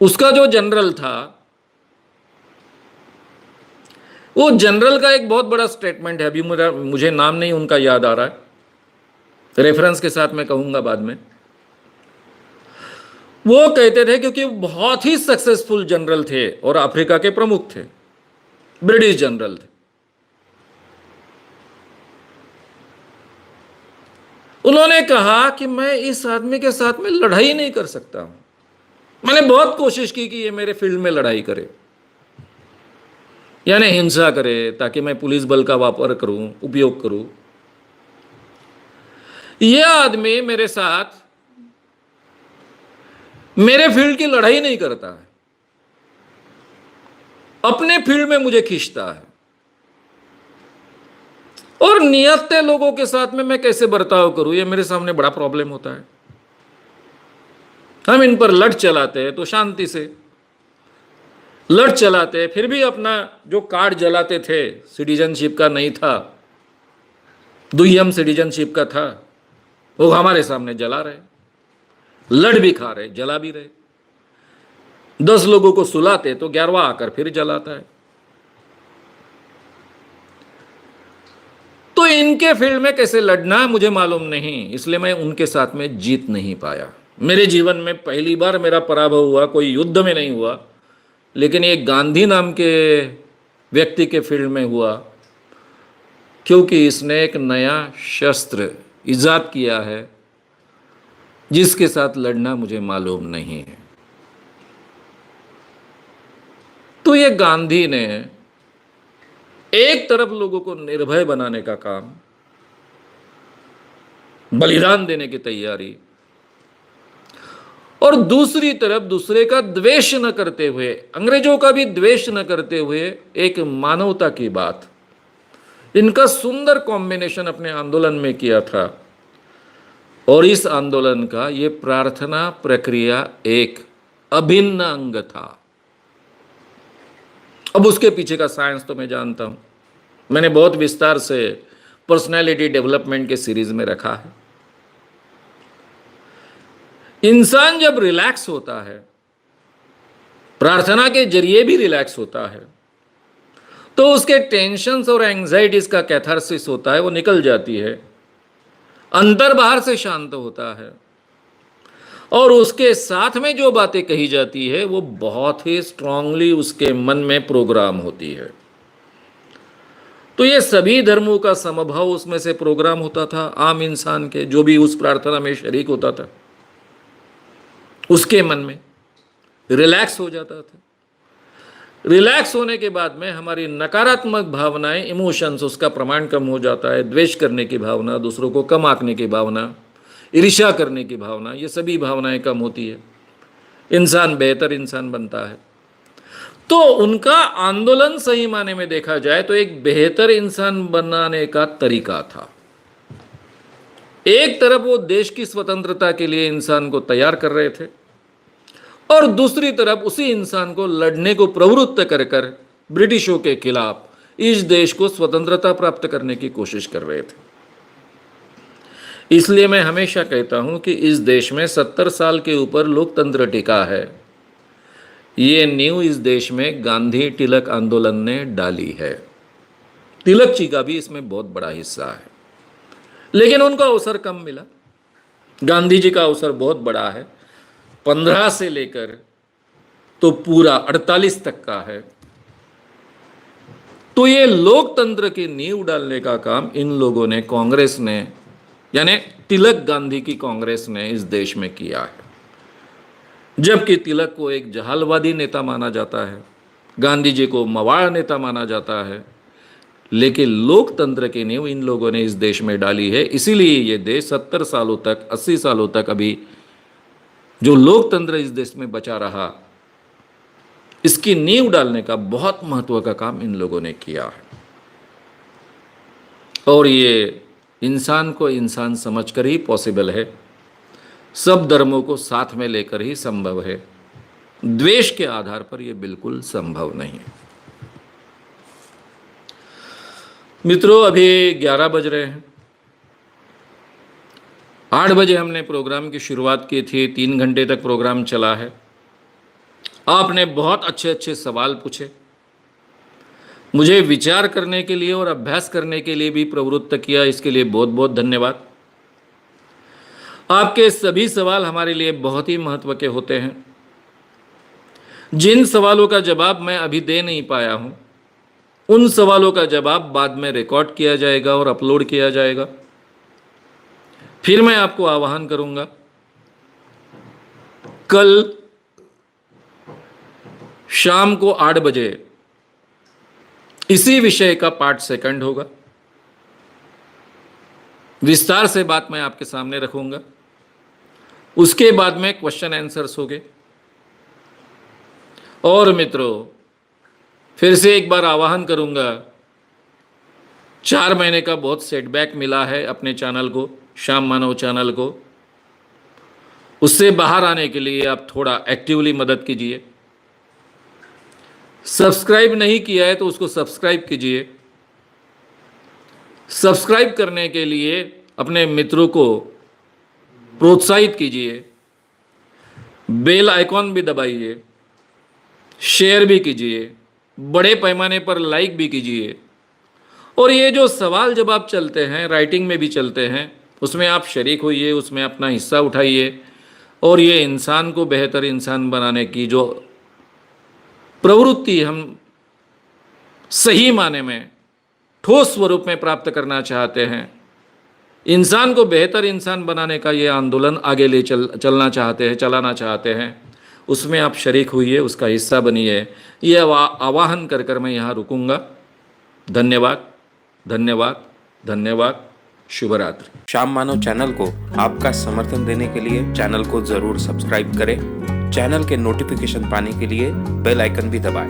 उसका जो जनरल था, वो जनरल का एक बहुत बड़ा स्टेटमेंट है, अभी मुझे नाम नहीं उनका याद आ रहा है, रेफरेंस के साथ मैं कहूंगा बाद में। वो कहते थे, क्योंकि बहुत ही सक्सेसफुल जनरल थे और अफ्रीका के प्रमुख थे, ब्रिटिश जनरल थे, उन्होंने कहा कि मैं इस आदमी के साथ में लड़ाई नहीं कर सकता हूं। मैंने बहुत कोशिश की कि ये मेरे फील्ड में लड़ाई करे, यानी हिंसा करे, ताकि मैं पुलिस बल का वापर करूं, उपयोग करूं। यह आदमी मेरे साथ मेरे फील्ड की लड़ाई नहीं करता है, अपने फील्ड में मुझे खींचता है, और नियत लोगों के साथ में मैं कैसे बर्ताव करूं, यह मेरे सामने बड़ा प्रॉब्लम होता है। हम इन पर लड़ चलाते हैं तो शांति से लड़ चलाते, फिर भी अपना जो कार्ड जलाते थे, सिटीजनशिप का नहीं था, दुय्यम सिटीजनशिप का था, वो हमारे सामने जला रहे, लड़ भी खा रहे, जला भी रहे। 10 लोगों को सुलाते तो 11वां आकर फिर जलाता है। तो इनके फील्ड में कैसे लड़ना मुझे मालूम नहीं, इसलिए मैं उनके साथ में जीत नहीं पाया। मेरे जीवन में पहली बार मेरा पराभव हुआ, कोई युद्ध में नहीं हुआ, लेकिन एक गांधी नाम के व्यक्ति के फील्ड में हुआ, क्योंकि इसने एक नया शस्त्र इजाद किया है जिसके साथ लड़ना मुझे मालूम नहीं है। तो ये गांधी ने एक तरफ लोगों को निर्भय बनाने का काम, बलिदान देने की तैयारी, और दूसरी तरफ दूसरे का द्वेष न करते हुए, अंग्रेजों का भी द्वेष न करते हुए एक मानवता की बात, इनका सुंदर कॉम्बिनेशन अपने आंदोलन में किया था। और इस आंदोलन का ये प्रार्थना प्रक्रिया एक अभिन्न अंग था। अब उसके पीछे का साइंस तो मैं जानता हूं, मैंने बहुत विस्तार से पर्सनैलिटी डेवलपमेंट के सीरीज में रखा है। इंसान जब रिलैक्स होता है, प्रार्थना के जरिए भी रिलैक्स होता है, तो उसके टेंशन्स और एंजाइटीज का कैथारसिस होता है, वो निकल जाती है, अंदर बाहर से शांत होता है, और उसके साथ में जो बातें कही जाती है वो बहुत ही स्ट्रांगली उसके मन में प्रोग्राम होती है। तो ये सभी धर्मों का समभाव उसमें से प्रोग्राम होता था। आम इंसान के जो भी उस प्रार्थना में शरीक होता था, उसके मन में रिलैक्स हो जाता था। रिलैक्स होने के बाद में हमारी नकारात्मक भावनाएं, इमोशंस, उसका प्रमाण कम हो जाता है। द्वेष करने की भावना, दूसरों को कम आंकने की भावना, ईर्ष्या करने की भावना, ये सभी भावनाएं कम होती है, इंसान बेहतर इंसान बनता है। तो उनका आंदोलन सही माने में देखा जाए तो एक बेहतर इंसान बनाने का तरीका था। एक तरफ वो देश की स्वतंत्रता के लिए इंसान को तैयार कर रहे थे, और दूसरी तरफ उसी इंसान को लड़ने को प्रवृत्त कर कर ब्रिटिशों के खिलाफ इस देश को स्वतंत्रता प्राप्त करने की कोशिश कर रहे थे। इसलिए मैं हमेशा कहता हूं कि इस देश में 70 साल के ऊपर लोकतंत्र टिका है। ये नींव इस देश में गांधी तिलक आंदोलन ने डाली है। तिलक जी का भी इसमें बहुत बड़ा हिस्सा है, लेकिन उनका अवसर कम मिला। गांधी जी का अवसर बहुत बड़ा है, 15 से लेकर तो पूरा 48 तक का है। तो ये लोकतंत्र की नींव डालने का काम इन लोगों ने, कांग्रेस ने, यानी तिलक गांधी की कांग्रेस ने इस देश में किया है। जबकि तिलक को एक जहालवादी नेता माना जाता है, गांधी जी को मवाड़ नेता माना जाता है, लेकिन लोकतंत्र की नींव इन लोगों ने इस देश में डाली है। इसीलिए ये देश 70 सालों तक, 80 सालों तक अभी जो लोकतंत्र इस देश में बचा रहा, इसकी नींव डालने का बहुत महत्व का काम इन लोगों ने किया है। और ये इंसान को इंसान समझकर ही पॉसिबल है, सब धर्मों को साथ में लेकर ही संभव है। द्वेष के आधार पर यह बिल्कुल संभव नहीं है। मित्रों, अभी 11 बज रहे हैं। 8 बजे हमने प्रोग्राम की शुरुआत की थी, 3 घंटे तक प्रोग्राम चला है। आपने बहुत अच्छे अच्छे सवाल पूछे, मुझे विचार करने के लिए और अभ्यास करने के लिए भी प्रवृत्त किया, इसके लिए बहुत बहुत धन्यवाद। आपके सभी सवाल हमारे लिए बहुत ही महत्व के होते हैं। जिन सवालों का जवाब मैं अभी दे नहीं पाया हूं, उन सवालों का जवाब बाद में रिकॉर्ड किया जाएगा और अपलोड किया जाएगा। फिर मैं आपको आह्वान करूंगा, कल शाम को 8 बजे इसी विषय का पार्ट 2 होगा। विस्तार से बात मैं आपके सामने रखूंगा। उसके बाद में क्वेश्चन आंसर्स होंगे। और मित्रों, फिर से एक बार आह्वान करूंगा, 4 महीने का बहुत सेटबैक मिला है अपने चैनल को, श्याम मानव चैनल को। उससे बाहर आने के लिए आप थोड़ा एक्टिवली मदद कीजिए। सब्सक्राइब नहीं किया है तो उसको सब्सक्राइब कीजिए। सब्सक्राइब करने के लिए अपने मित्रों को प्रोत्साहित कीजिए। बेल आइकॉन भी दबाइए, शेयर भी कीजिए, बड़े पैमाने पर लाइक भी कीजिए। और ये जो सवाल जवाब चलते हैं, राइटिंग में भी चलते हैं, उसमें आप शरीक होइए, उसमें अपना हिस्सा उठाइए। और ये इंसान को बेहतर इंसान बनाने की जो प्रवृत्ति हम सही माने में, ठोस स्वरूप में प्राप्त करना चाहते हैं, इंसान को बेहतर इंसान बनाने का ये आंदोलन आगे ले चलाना चाहते हैं, उसमें आप शरीक हुइए, उसका हिस्सा बनिए। ये आवाहन कर कर मैं यहाँ रुकूंगा। धन्यवाद, धन्यवाद, धन्यवाद। शुभ रात्रि। श्याम मानव चैनल को आपका समर्थन देने के लिए चैनल को जरूर सब्सक्राइब करें। चैनल के नोटिफिकेशन पाने के लिए बेल आइकन भी दबाएं।